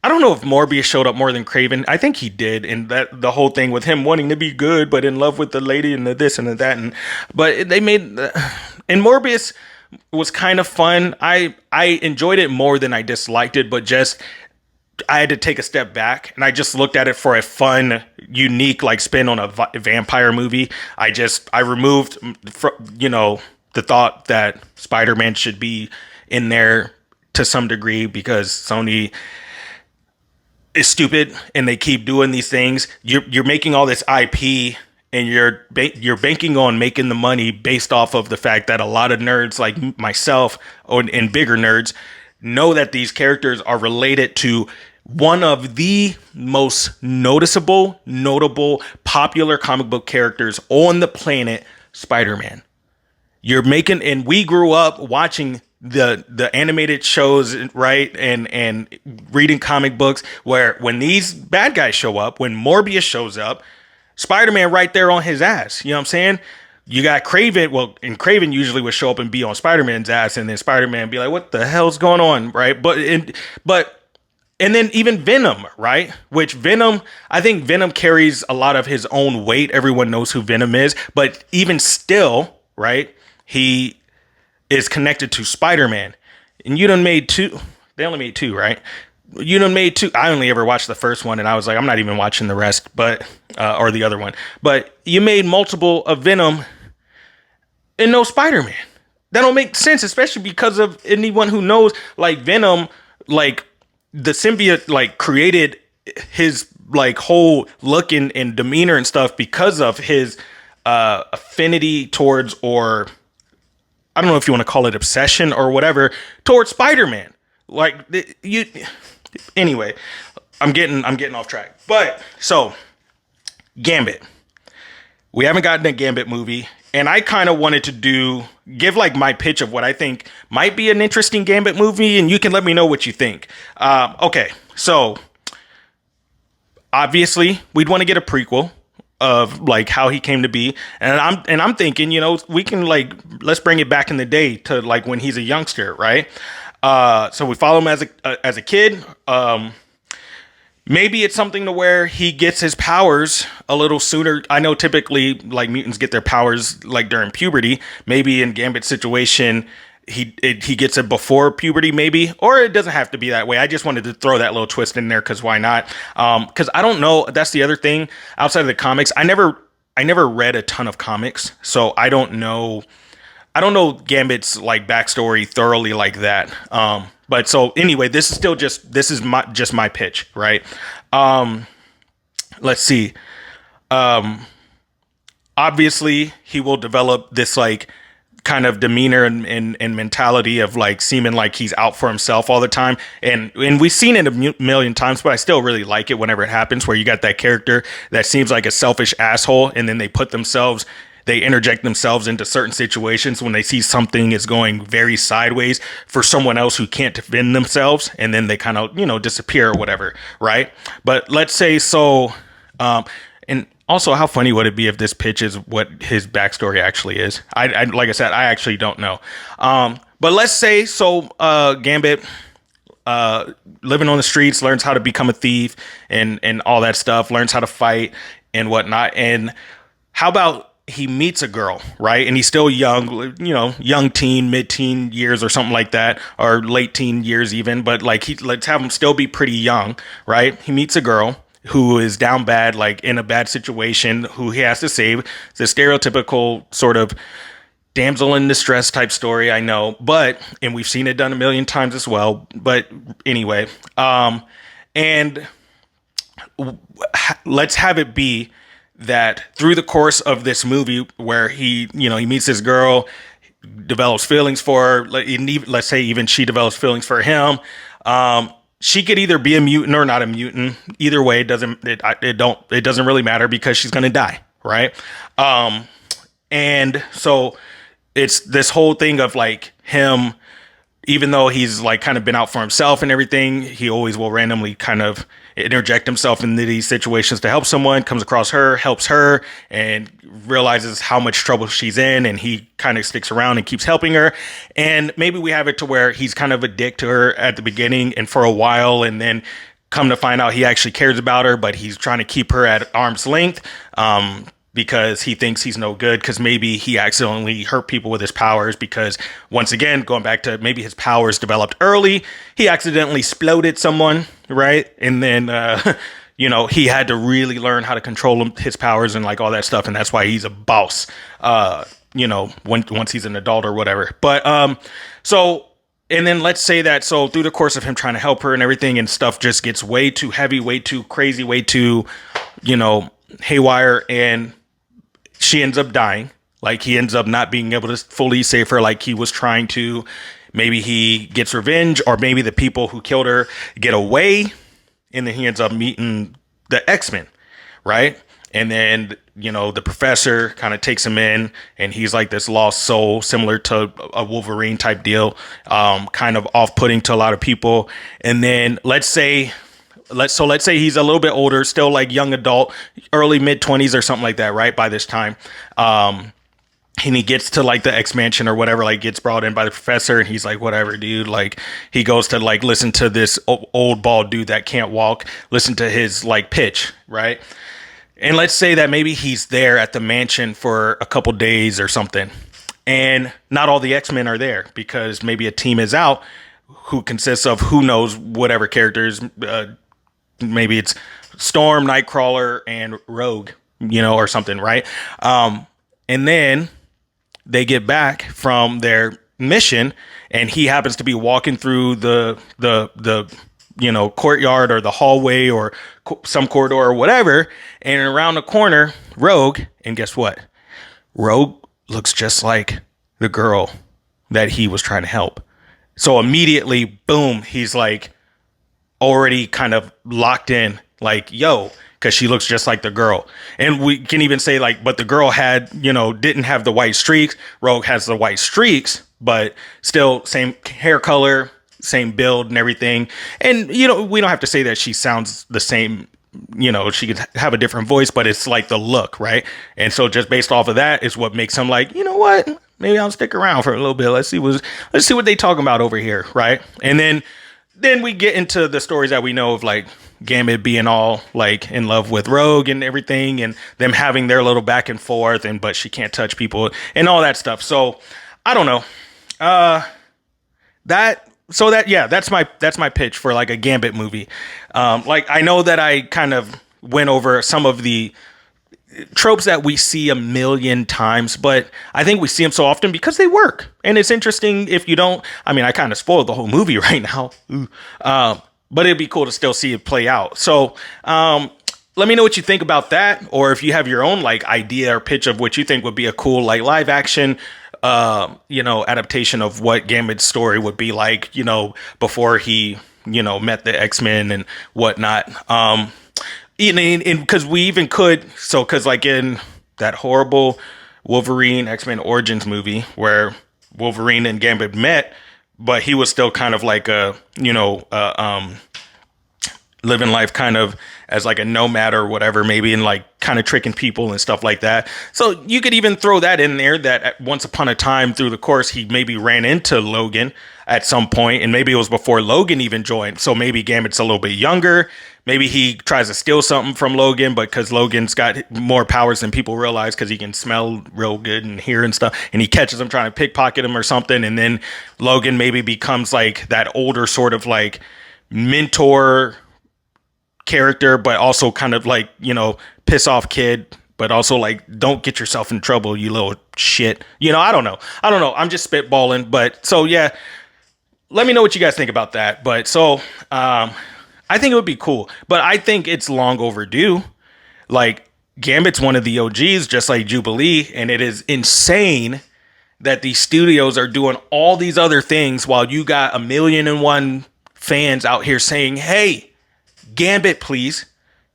I don't know if Morbius showed up more than Craven. I think he did, and that the whole thing with him wanting to be good but in love with the lady and the this and the that, but they made and Morbius was kind of fun. I enjoyed it more than I disliked it, but just I had to take a step back and I just looked at it for a fun, unique like spin on a vampire movie. I removed the thought that Spider-Man should be in there to some degree, because Sony is stupid and they keep doing these things. You're making all this IP and you're banking on making the money based off of the fact that a lot of nerds like myself and bigger nerds know that these characters are related to one of the most notable, popular comic book characters on the planet, Spider-Man. And we grew up watching the animated shows, right? And reading comic books where when these bad guys show up, when Morbius shows up, Spider-Man right there on his ass. You know what I'm saying? You got Craven. And Craven usually would show up and be on Spider-Man's ass, and then Spider-Man be like, what the hell's going on? Right. And then even Venom, right? I think Venom carries a lot of his own weight. Everyone knows who Venom is, but even still, right? He is connected to Spider-Man. And you done made two. They only made two, right? You done made two. I only ever watched the first one, and I was like, I'm not even watching the rest, or the other one. But you made multiple of Venom and no Spider-Man. That don't make sense, especially because of anyone who knows, like, Venom, like, the symbiote, like, created his, like, whole look and demeanor and stuff because of his affinity towards, or I don't know if you want to call it obsession or whatever, towards Spider-Man. Like, anyway, I'm getting off track. But so Gambit, we haven't gotten a Gambit movie, and I kind of wanted to give like my pitch of what I think might be an interesting Gambit movie, and you can let me know what you think. Okay, so obviously we'd want to get a prequel of like how he came to be, and I'm thinking, we can like, let's bring it back in the day to like when he's a youngster, right? So we follow him as a kid. Maybe it's something to where he gets his powers a little sooner. I know typically like mutants get their powers like during puberty. Maybe in Gambit's situation, he gets it before puberty, maybe, or it doesn't have to be that way. I just wanted to throw that little twist in there because why not? Because I don't know. That's the other thing. Outside of the comics, I never read a ton of comics, so I don't know Gambit's like backstory thoroughly like that. But so anyway, this is my pitch, right? Let's see. Obviously he will develop this like kind of demeanor and mentality of like seeming like he's out for himself all the time. And we've seen it a million times, but I still really like it whenever it happens, where you got that character that seems like a selfish asshole, and then they put themselves they interject themselves into certain situations when they see something is going very sideways for someone else who can't defend themselves, and then they kind of, disappear or whatever, right? But let's say so, and also, how funny would it be if this pitch is what his backstory actually is? I like I said, I actually don't know. But let's say so, Gambit, living on the streets, learns how to become a thief and all that stuff, learns how to fight and whatnot. And how about he meets a girl, right? And he's still young, young teen, mid-teen years or something like that, or late teen years even. But like, let's have him still be pretty young, right? He meets a girl who is down bad, like in a bad situation, who he has to save. It's a stereotypical sort of damsel in distress type story, I know, and we've seen it done a million times as well. But anyway, and let's have it be that through the course of this movie where he meets this girl, develops feelings for her, let's say even she develops feelings for him. She could either be a mutant or not a mutant. Either way, it doesn't really matter because she's going to die. Right. And so it's this whole thing of like him, even though he's like kind of been out for himself and everything, he always will randomly kind of interject himself into these situations to help someone, comes across her, helps her, and realizes how much trouble she's in, and he kind of sticks around and keeps helping her. And maybe we have it to where he's kind of a dick to her at the beginning and for a while, and then come to find out he actually cares about her, but he's trying to keep her at arm's length, because he thinks he's no good, because maybe he accidentally hurt people with his powers, because once again, going back to maybe his powers developed early, he accidentally exploded someone, right? And then, he had to really learn how to control his powers and like all that stuff. And that's why he's a boss, once he's an adult or whatever. But and then let's say that, so through the course of him trying to help her and everything, and stuff just gets way too heavy, way too crazy, way too, haywire, and she ends up dying. Like, he ends up not being able to fully save her like he was trying to. Maybe he gets revenge, or maybe the people who killed her get away, and then he ends up meeting the X-Men, right? And then, the professor kind of takes him in, and he's like this lost soul, similar to a Wolverine type deal, kind of off-putting to a lot of people. And then let's say he's a little bit older, still like young adult, early mid-20s or something like that, right? By this time. And he gets to like the X Mansion or whatever, like gets brought in by the professor, and he's like, whatever, dude. Like, he goes to like listen to this old bald dude that can't walk, listen to his like pitch, right? And let's say that maybe he's there at the mansion for a couple days or something, and not all the X-Men are there because maybe a team is out who consists of who knows whatever characters. Maybe it's Storm, Nightcrawler, and Rogue, or something, right? And then they get back from their mission, and he happens to be walking through the courtyard or the hallway or some corridor or whatever, and around the corner, Rogue, and guess what? Rogue looks just like the girl that he was trying to help. So immediately, boom, he's like already kind of locked in, like, yo, because she looks just like the girl. And we can even say like, but the girl had, didn't have the white streaks. Rogue has the white streaks, but still same hair color, same build and everything. And, we don't have to say that she sounds the same. She could have a different voice, but it's like the look, right? And so just based off of that is what makes him like, what? Maybe I'll stick around for a little bit. Let's see what they talking about over here, right? And then we get into the stories that we know of, like Gambit being all like in love with Rogue and everything, and them having their little back and forth, but she can't touch people and all that stuff. So I don't know. That's my pitch for like a Gambit movie. Like, I know that I kind of went over some of the tropes that we see a million times, but I think we see them so often because they work. And it's interesting if you don't. I mean, I kind of spoiled the whole movie right now. But it'd be cool to still see it play out. So let me know what you think about that, or if you have your own like idea or pitch of what you think would be a cool like live action adaptation of what Gambit's story would be like, before he, met the X-Men and whatnot. Because we even could, because like in that horrible, Wolverine X-Men Origins movie where Wolverine and Gambit met, but he was still kind of like living life kind of as like a nomad or whatever, maybe, and like kind of tricking people and stuff like that. So you could even throw that in there, that once upon a time through the course, he maybe ran into Logan at some point, and maybe it was before Logan even joined. So maybe Gambit's a little bit younger. Maybe he tries to steal something from Logan, but because Logan's got more powers than people realize, because he can smell real good and hear and stuff, and he catches him trying to pickpocket him or something, and then Logan maybe becomes like that older sort of like mentor character, but also kind of like, piss off kid, but also like, don't get yourself in trouble, you little shit. I don't know. I'm just spitballing. But so, yeah, let me know what you guys think about that. But so, I think it would be cool, but I think it's long overdue. Like, Gambit's one of the OGs, just like Jubilee. And it is insane that these studios are doing all these other things while you got 1,000,001 fans out here saying, hey, Gambit, please.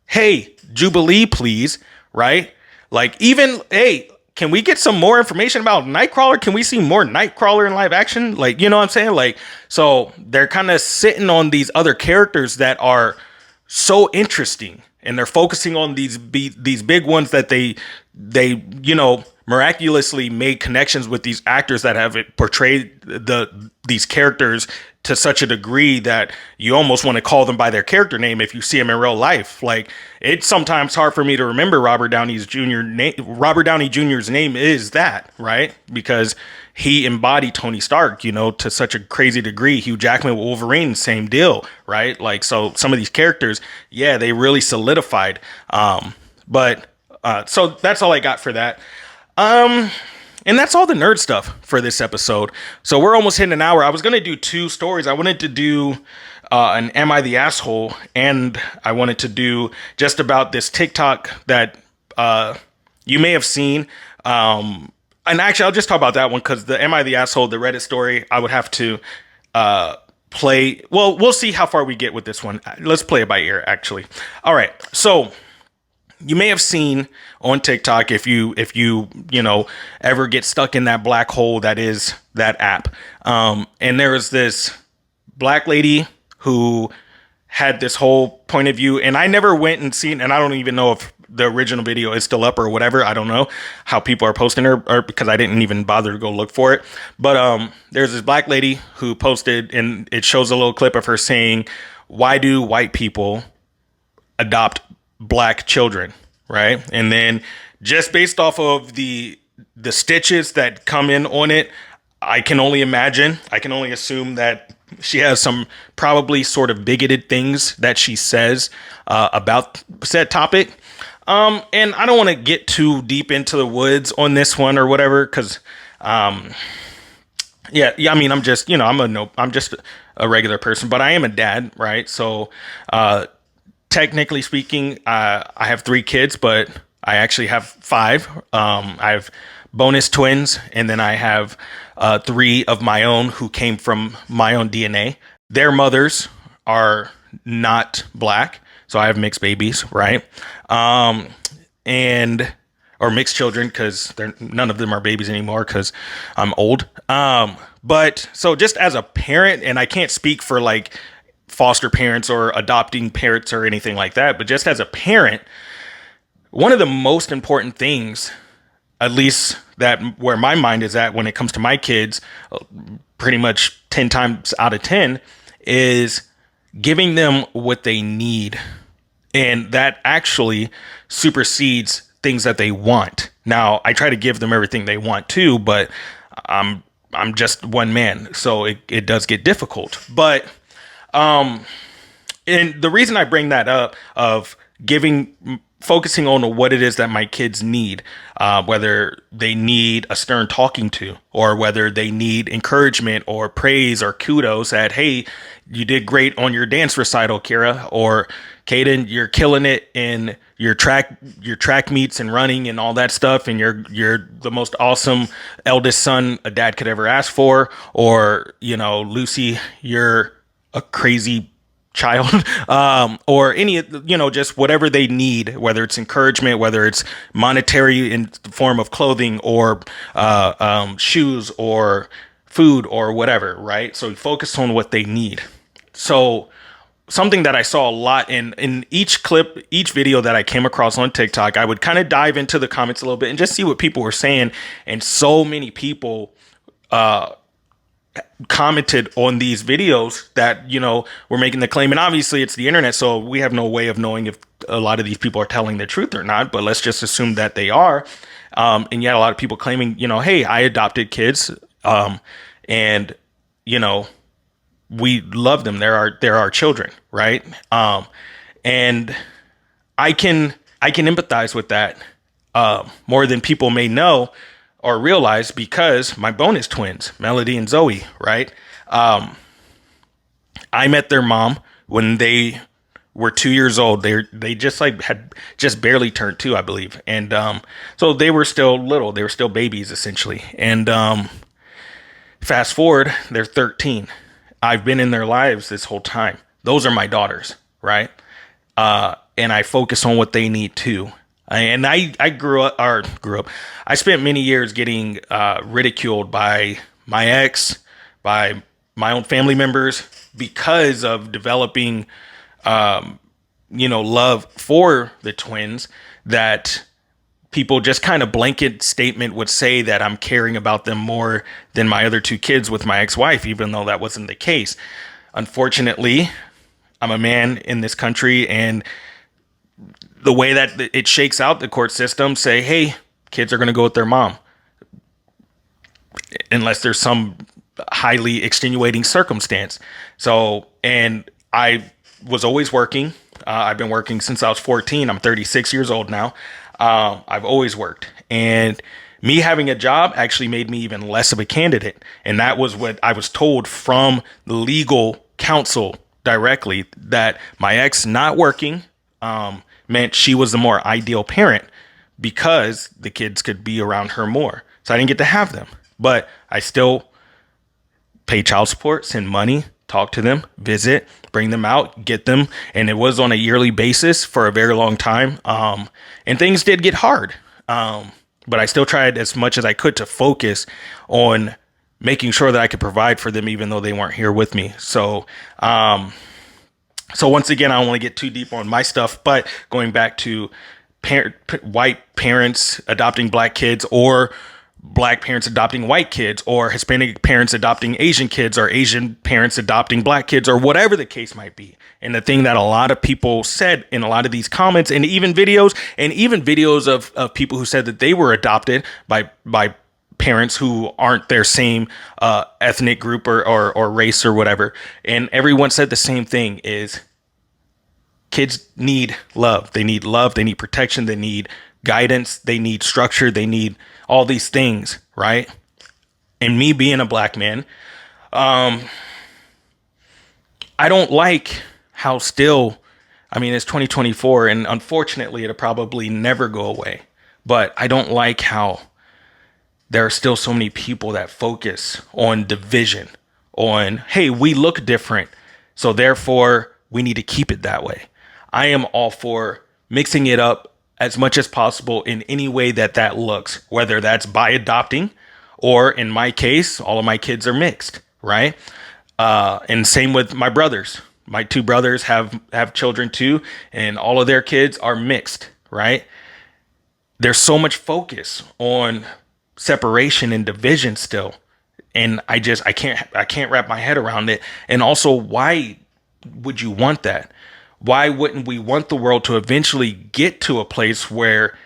Hey, Jubilee, please. Right? Like, even, hey, can we get some more information about Nightcrawler? Can we see more Nightcrawler in live action? Like, you know what I'm saying? Like, so they're kind of sitting on these other characters that are so interesting, and they're focusing on these big ones that they miraculously made connections with these actors that have portrayed these characters to such a degree that you almost want to call them by their character name if you see them in real life. Like, it's sometimes hard for me to remember Robert Downey Jr.'s name is that, right? Because he embodied Tony Stark, to such a crazy degree. Hugh Jackman with Wolverine, same deal, right? Like, so some of these characters, yeah, they really solidified. So that's all I got for that. And that's all the nerd stuff for this episode. So we're almost hitting an hour. I was going to do 2 stories. I wanted to do an Am I the Asshole? And I wanted to do just about this TikTok that you may have seen. And actually, I'll just talk about that one, because the Am I the Asshole, the Reddit story, I would have to play. Well, we'll see how far we get with this one. Let's play it by ear, actually. All right. So you may have seen on TikTok, if you ever get stuck in that black hole that is that app. And there was this black lady who had this whole point of view, and I never went and seen, and I don't even know if the original video is still up or whatever. I don't know how people are posting her, or because I didn't even bother to go look for it. But there's this black lady who posted, and it shows a little clip of her saying, "Why do white people adopt black children?" Right? And then just based off of the stitches that come in on it, I can only assume that she has some probably sort of bigoted things that she says about said topic. And I don't want to get too deep into the woods on this one or whatever, because I mean, I'm just, I'm just a regular person, but I am a dad, right? So technically speaking, I have 3 kids, but I actually have 5. I have bonus twins, and then I have 3 of my own who came from my own DNA. Their mothers are not black, so I have mixed babies, right? Or mixed children, because none of them are babies anymore because I'm old. But so just as a parent, and I can't speak for like foster parents or adopting parents or anything like that, but just as a parent, one of the most important things, at least that where my mind is at when it comes to my kids, pretty much 10 times out of 10, is giving them what they need. And that actually supersedes things that they want. Now, I try to give them everything they want too, but I'm just one man, so it does get difficult. But and the reason I bring that up of focusing on what it is that my kids need, whether they need a stern talking to, or whether they need encouragement or praise or kudos that, hey, you did great on your dance recital, Kira, or Caden, you're killing it in your track meets and running and all that stuff, and you're the most awesome eldest son a dad could ever ask for, or Lucy, you're a crazy child, or any, just whatever they need, whether it's encouragement, whether it's monetary in the form of clothing or shoes or food or whatever, right? So focus on what they need. So something that I saw a lot in each clip, each video that I came across on TikTok, I would kind of dive into the comments a little bit and just see what people were saying. And so many people commented on these videos that, were making the claim. And obviously it's the internet, so we have no way of knowing if a lot of these people are telling the truth or not, but let's just assume that they are. And yet a lot of people claiming, hey, I adopted kids. And, we love them. They're our children. Right. And I can empathize with that, more than people may know or realize, because my bonus twins, Melody and Zoe, right? I met their mom when they were 2 years old. They just had just barely turned 2, I believe. And so they were still little. They were still babies, essentially. And fast forward, they're 13. I've been in their lives this whole time. Those are my daughters, right? And I focus on what they need too. And I grew up. I spent many years getting ridiculed by my ex, by my own family members, because of developing, love for the twins. That people just kind of blanket statement would say that I'm caring about them more than my other 2 kids with my ex-wife, even though that wasn't the case. Unfortunately, I'm a man in this country, and the way that it shakes out, the court system say, hey, kids are going to go with their mom, unless there's some highly extenuating circumstance. So, and I was always working. I've been working since I was 14. I'm 36 years old now. I've always worked, and me having a job actually made me even less of a candidate. And that was what I was told from the legal counsel directly, that my ex not working, meant she was the more ideal parent, because the kids could be around her more. So I didn't get to have them, but I still pay child support, send money, talk to them, visit, bring them out, get them. And it was on a yearly basis for a very long time. And things did get hard. But I still tried as much as I could to focus on making sure that I could provide for them, even though they weren't here with me. So once again, I don't want to get too deep on my stuff, but going back to white parents adopting black kids, or black parents adopting white kids, or Hispanic parents adopting Asian kids, or Asian parents adopting black kids, or whatever the case might be. And the thing that a lot of people said in a lot of these comments, and even videos of people who said that they were adopted by parents who aren't their same ethnic group or race or whatever. And everyone said the same thing, is kids need love. They need love. They need protection. They need guidance. They need structure. They need all these things, right? And me being a black man, I don't like how still, it's 2024, and unfortunately it'll probably never go away. But I don't like how there are still so many people that focus on division, on, hey, we look different, so therefore we need to keep it that way. I am all for mixing it up as much as possible in any way that looks, whether that's by adopting, or in my case, all of my kids are mixed, right? And same with my brothers. My 2 brothers have children too, and all of their kids are mixed, right? There's so much focus on separation and division still. And I can't wrap my head around it. And also, why would you want that? Why wouldn't we want the world to eventually get to a place where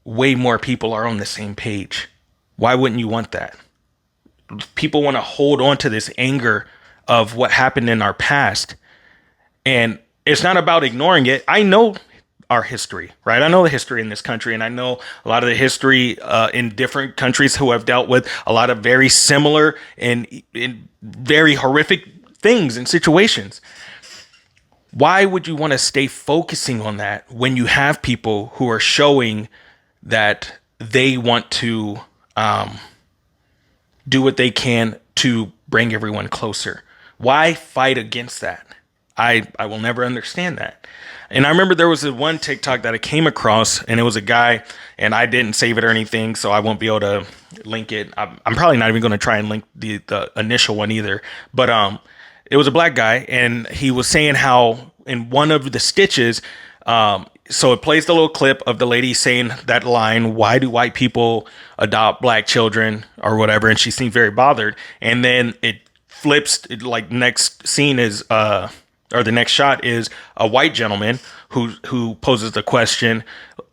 way more people are on the same page? Why wouldn't you want that? People want to hold on to this anger of what happened in our past. And it's not about ignoring it. I know our history, right? I know the history in this country, and I know a lot of the history in different countries who have dealt with a lot of very similar and very horrific things and situations. Why would you want to stay focusing on that when you have people who are showing that they want to do what they can to bring everyone closer? Why fight against that? I will never understand that. And I remember there was a one TikTok that I came across, and it was a guy, and I didn't save it or anything, so I won't be able to link it. I'm probably not even going to try and link the initial one either. But it was a black guy, and he was saying how in one of the stitches, so it plays the little clip of the lady saying that line, "Why do white people adopt black children?" or whatever, and she seemed very bothered. And then it flips, like next scene is or the next shot is a white gentleman who poses the question,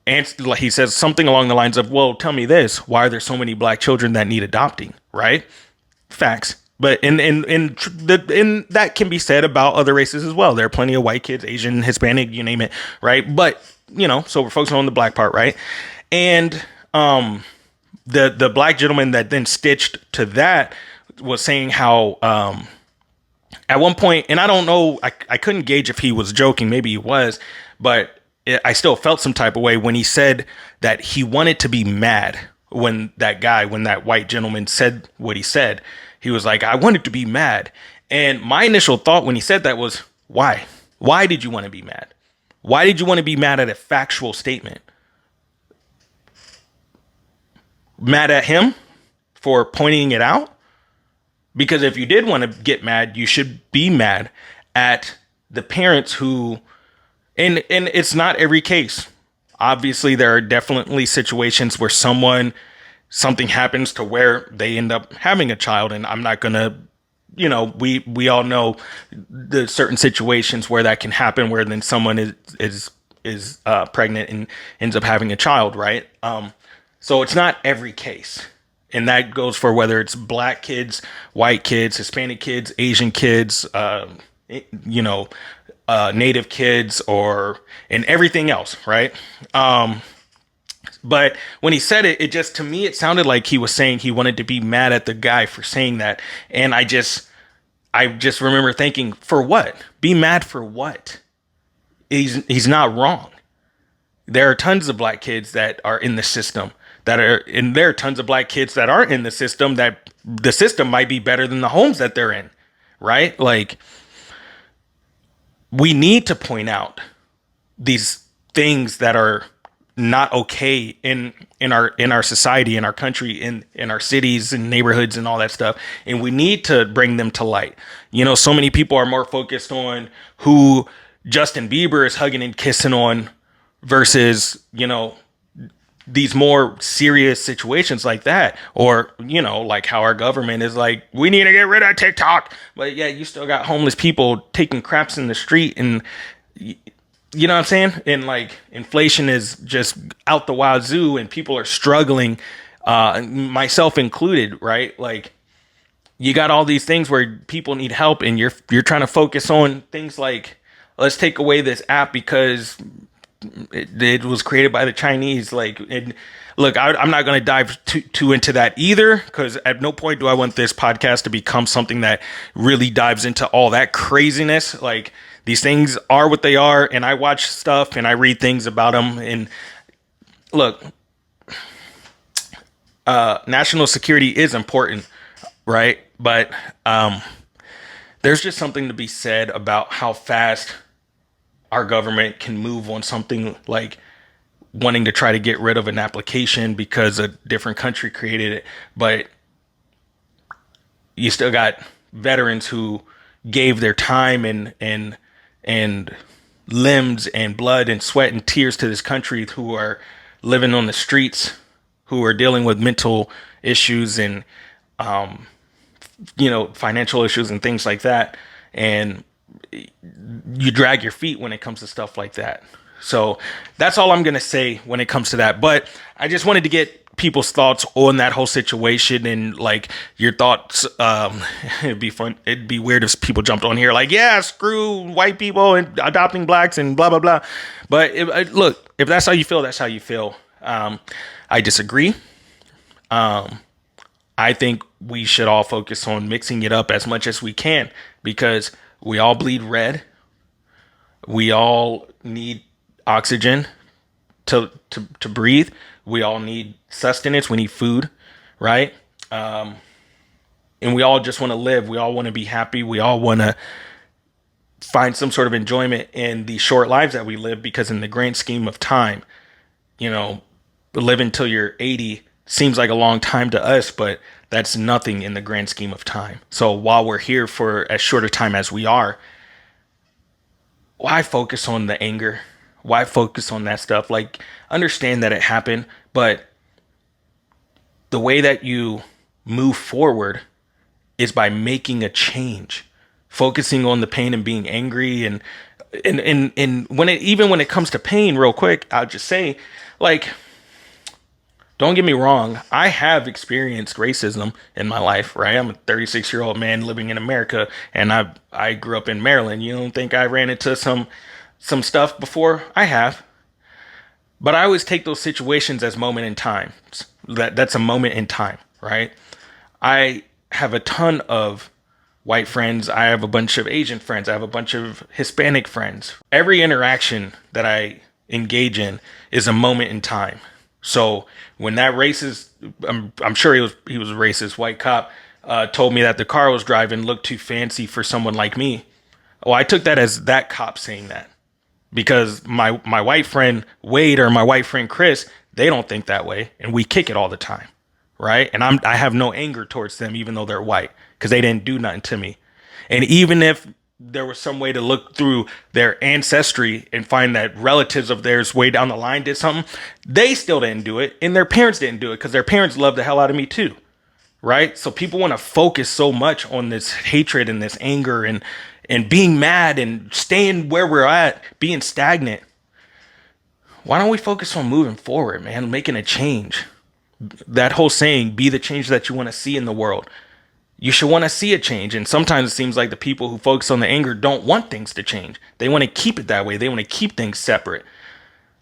and he says something along the lines of, "Well, tell me this: why are there so many black children that need adopting?" Right? Facts. But in that can be said about other races as well. There are plenty of white kids, Asian, Hispanic, you name it, right? But so we're focusing on the black part, right? And the black gentleman that then stitched to that was saying how at one point, and I don't know, I couldn't gauge if he was joking, maybe he was, but I still felt some type of way when he said that he wanted to be mad when that white gentleman said what he said. He was like, "I wanted to be mad." And my initial thought when he said that was, why? Why did you want to be mad? Why did you want to be mad at a factual statement? Mad at him for pointing it out? Because if you did want to get mad, you should be mad at the parents who, and it's not every case. Obviously, there are definitely situations where something happens to where they end up having a child. And I'm not going to, we all know the certain situations where that can happen, where then someone is pregnant and ends up having a child, right? So it's not every case. And that goes for whether it's black kids, white kids, Hispanic kids, Asian kids, native kids, and everything else, right? But when he said it, to me, it sounded like he was saying he wanted to be mad at the guy for saying that. And I just remember thinking, for what? Be mad for what? He's not wrong. There are tons of black kids that are in the system and there are tons of black kids that aren't in the system, that the system might be better than the homes that they're in, right? Like, we need to point out these things that are not okay in our society, in our country, in our cities and neighborhoods and all that stuff. And we need to bring them to light. So many people are more focused on who Justin Bieber is hugging and kissing on versus, these more serious situations like that, or, like how our government is like, we need to get rid of TikTok. But yeah, you still got homeless people taking craps in the street, and you know what I'm saying? And like, inflation is just out the wazoo, and people are struggling, myself included, right? Like, you got all these things where people need help, and you're trying to focus on things like, let's take away this app because it was created by the Chinese. Like, look, I'm not going to dive too into that either, because at no point do I want this podcast to become something that really dives into all that craziness. Like, these things are what they are, and I watch stuff and I read things about them. And look, national security is important, right? But there's just something to be said about how fast our government can move on something like wanting to try to get rid of an application because a different country created it. But you still got veterans who gave their time and limbs and blood and sweat and tears to this country, who are living on the streets, who are dealing with mental issues and financial issues and things like that. And you drag your feet when it comes to stuff like that. So that's all I'm going to say when it comes to that. But I just wanted to get people's thoughts on that whole situation, and like your thoughts. It'd be fun. It'd be weird if people jumped on here like, yeah, screw white people and adopting blacks and blah, blah, blah. But look, if that's how you feel, that's how you feel. I disagree. I think we should all focus on mixing it up as much as we can, because we all bleed red. We all need oxygen to breathe. We all need sustenance. We need food, right? And we all just want to live. We all want to be happy. We all want to find some sort of enjoyment in the short lives that we live, because in the grand scheme of time, you know, living till you're 80 seems like a long time to us, but that's nothing in the grand scheme of time. So while we're here for as short a time as we are, why focus on the anger? Why focus on that stuff? Like, understand that it happened, but the way that you move forward is by making a change, focusing on the pain and being angry. And when it, even when it comes to pain, real quick, I'll just say, like, don't get me wrong, I have experienced racism in my life, right? I'm a 36-year-old man living in America, and I grew up in Maryland. You don't think I ran into some stuff before? I have. But I always take those situations as moment in time. That's a moment in time, right? I have a ton of white friends. I have a bunch of Asian friends. I have a bunch of Hispanic friends. Every interaction that I engage in is a moment in time. So when that racist, I'm sure he was a racist white cop, told me that the car I was driving looked too fancy for someone like me. Well, I took that as that cop saying that, because my white friend Wade or my white friend Chris, they don't think that way, and we kick it all the time, right? And I have no anger towards them, even though they're white, because they didn't do nothing to me. And even if there was some way to look through their ancestry and find that relatives of theirs way down the line did something, they still didn't do it, and their parents didn't do it, because their parents loved the hell out of me too, right? So people want to focus so much on this hatred and this anger and being mad and staying where we're at, being stagnant. Why don't we focus on moving forward, man, making a change? That whole saying, be the change that you want to see in the world. You should want to see a change. And sometimes it seems like the people who focus on the anger don't want things to change. They want to keep it that way. They want to keep things separate.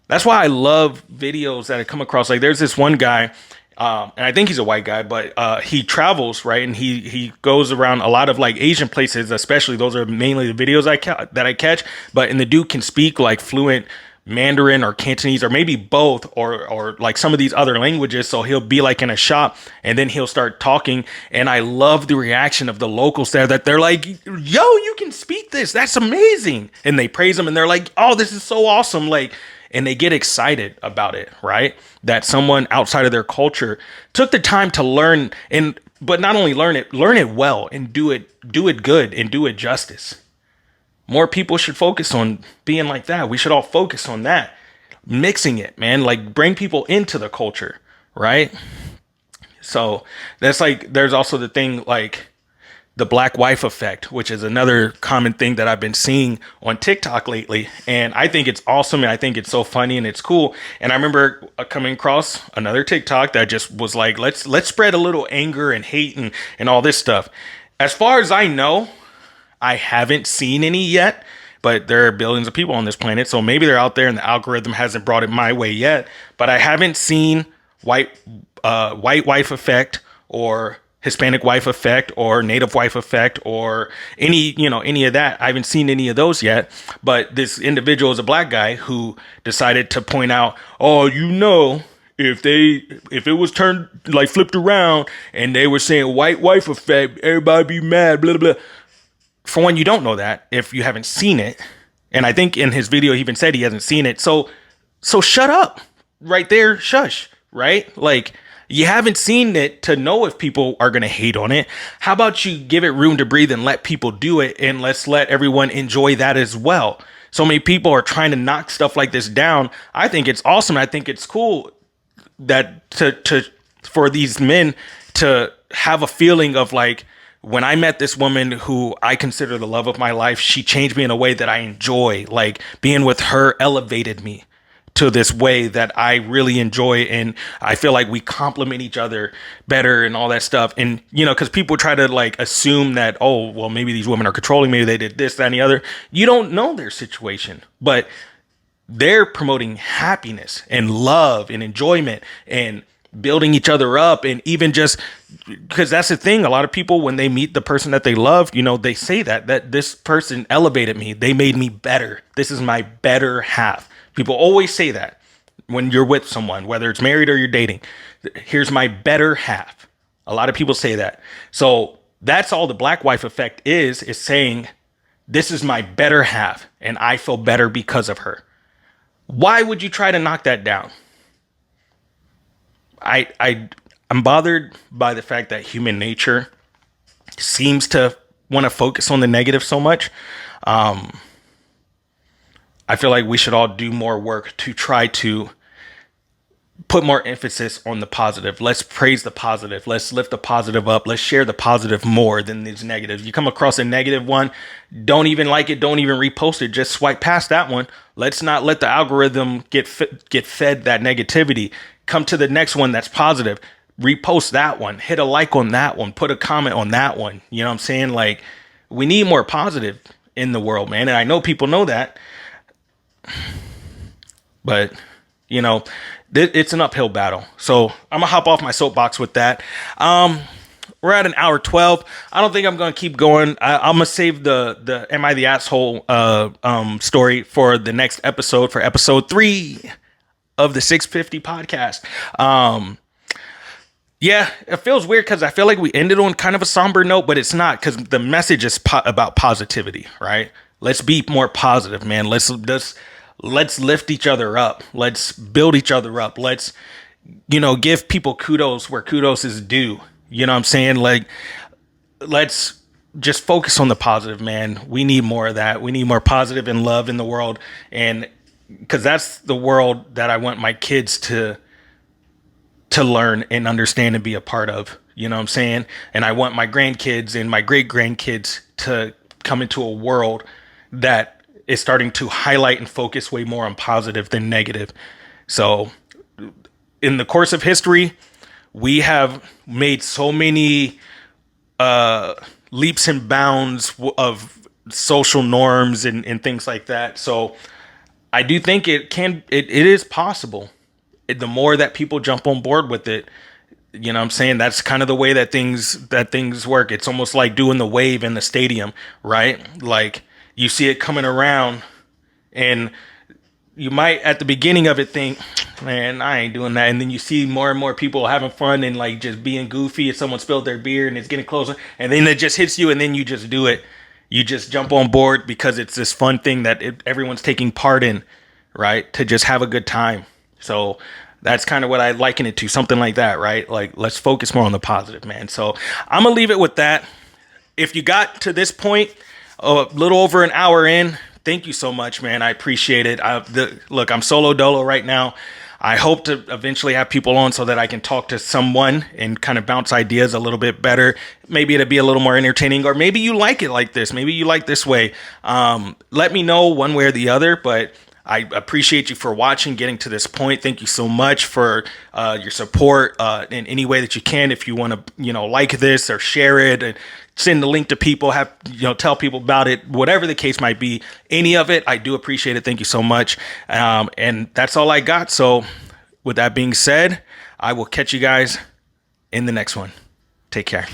That's why I love videos that I come across. Like, there's this one guy, and I think he's a white guy, but he travels, right? And he goes around a lot of like Asian places, especially. Those are mainly the videos that I catch. But and the dude can speak like fluent Mandarin or Cantonese, or maybe both, or like some of these other languages. So he'll be like in a shop, and then he'll start talking, and I love the reaction of the locals there, that they're like, yo, you can speak this, that's amazing, and they praise him, and they're like, oh, this is so awesome, like, and they get excited about it, right? That someone outside of their culture took the time to learn, and but not only learn it well, and do it good, and do it justice. More people should focus on being like that. We should all focus on that. Mixing it, man. Like, bring people into the culture, right? So that's like, there's also the thing like the black wife effect, which is another common thing that I've been seeing on TikTok lately. And I think it's awesome, and I think it's so funny, and it's cool. And I remember coming across another TikTok that just was like, let's spread a little anger and hate and all this stuff. As far as I know, I haven't seen any yet, but there are billions of people on this planet, so maybe they're out there and the algorithm hasn't brought it my way yet. But I haven't seen white wife effect, or Hispanic wife effect, or native wife effect, or any of that. I haven't seen any of those yet. But this individual is a black guy who decided to point out, oh, if it was turned, like, flipped around, and they were saying white wife effect, everybody be mad, blah, blah, blah. For one, you don't know that if you haven't seen it. And I think in his video, he even said he hasn't seen it. So shut up right there. Shush. Right? Like, you haven't seen it to know if people are going to hate on it. How about you give it room to breathe and let people do it, and let's let everyone enjoy that as well. So many people are trying to knock stuff like this down. I think it's awesome. I think it's cool that for these men to have a feeling of like, when I met this woman who I consider the love of my life, she changed me in a way that I enjoy. Like, being with her elevated me to this way that I really enjoy. And I feel like we complement each other better and all that stuff. And, because people try to like assume that, oh, well, maybe these women are controlling, maybe they did this, that, and the other. You don't know their situation, but they're promoting happiness and love and enjoyment and building each other up. And even just because that's the thing, a lot of people, when they meet the person that they love, they say that this person elevated me, they made me better, this is my better half. People always say that when you're with someone, whether it's married or you're dating, here's my better half. A lot of people say that. So that's all the black wife effect is saying This is my better half, and I feel better because of her. Why would you try to knock that down? I'm bothered by the fact that human nature seems to want to focus on the negative so much. I feel like we should all do more work to try to put more emphasis on the positive. Let's praise the positive. Let's lift the positive up. Let's share the positive more than these negatives. You come across a negative one, don't even like it, don't even repost it. Just swipe past that one. Let's not let the algorithm get fed that negativity. Come to the next one that's positive. Repost that one. Hit a like on that one. Put a comment on that one. You know what I'm saying? Like, we need more positive in the world, man. And I know people know that. But, you know, it's an uphill battle. So I'm gonna hop off my soapbox with that. We're at an hour 12. I don't think I'm gonna keep going. I'm gonna save the Am I the Asshole story for the next episode, for episode 3 of the 650 podcast. Yeah, it feels weird because I feel like we ended on kind of a somber note, but it's not, because the message is about positivity, right? Let's be more positive, man. Let's lift each other up. Let's build each other up. Let's, give people kudos where kudos is due. You know what I'm saying? Like, let's just focus on the positive, man. We need more of that. We need more positive and love in the world. And because that's the world that I want my kids to learn and understand and be a part of. You know what I'm saying? And I want my grandkids and my great grandkids to come into a world that is starting to highlight and focus way more on positive than negative. So in the course of history, we have made so many leaps and bounds of social norms and things like that. So I do think it is possible. The more that people jump on board with it, you know what I'm saying? That's kind of the way that things work. It's almost like doing the wave in the stadium, right? Like, you see it coming around, and you might at the beginning of it think, man, I ain't doing that. And then you see more and more people having fun and like just being goofy, if someone spilled their beer and it's getting closer, and then it just hits you, and then you just do it. You just jump on board because it's this fun thing that everyone's taking part in, right? To just have a good time. So that's kind of what I liken it to, something like that, right? Like, let's focus more on the positive, man. So I'm going to leave it with that. If you got to this point, a little over an hour in, thank you so much, man. I appreciate it. Look, I'm solo dolo right now. I hope to eventually have people on so that I can talk to someone and kind of bounce ideas a little bit better. Maybe it'll be a little more entertaining, or maybe you like it like this. Maybe you like this way. Let me know one way or the other, but I appreciate you for watching, getting to this point. Thank you so much for your support in any way that you can. If you want to, like this or share it and send the link to people, tell people about it, whatever the case might be, any of it, I do appreciate it. Thank you so much. And that's all I got. So with that being said, I will catch you guys in the next one. Take care.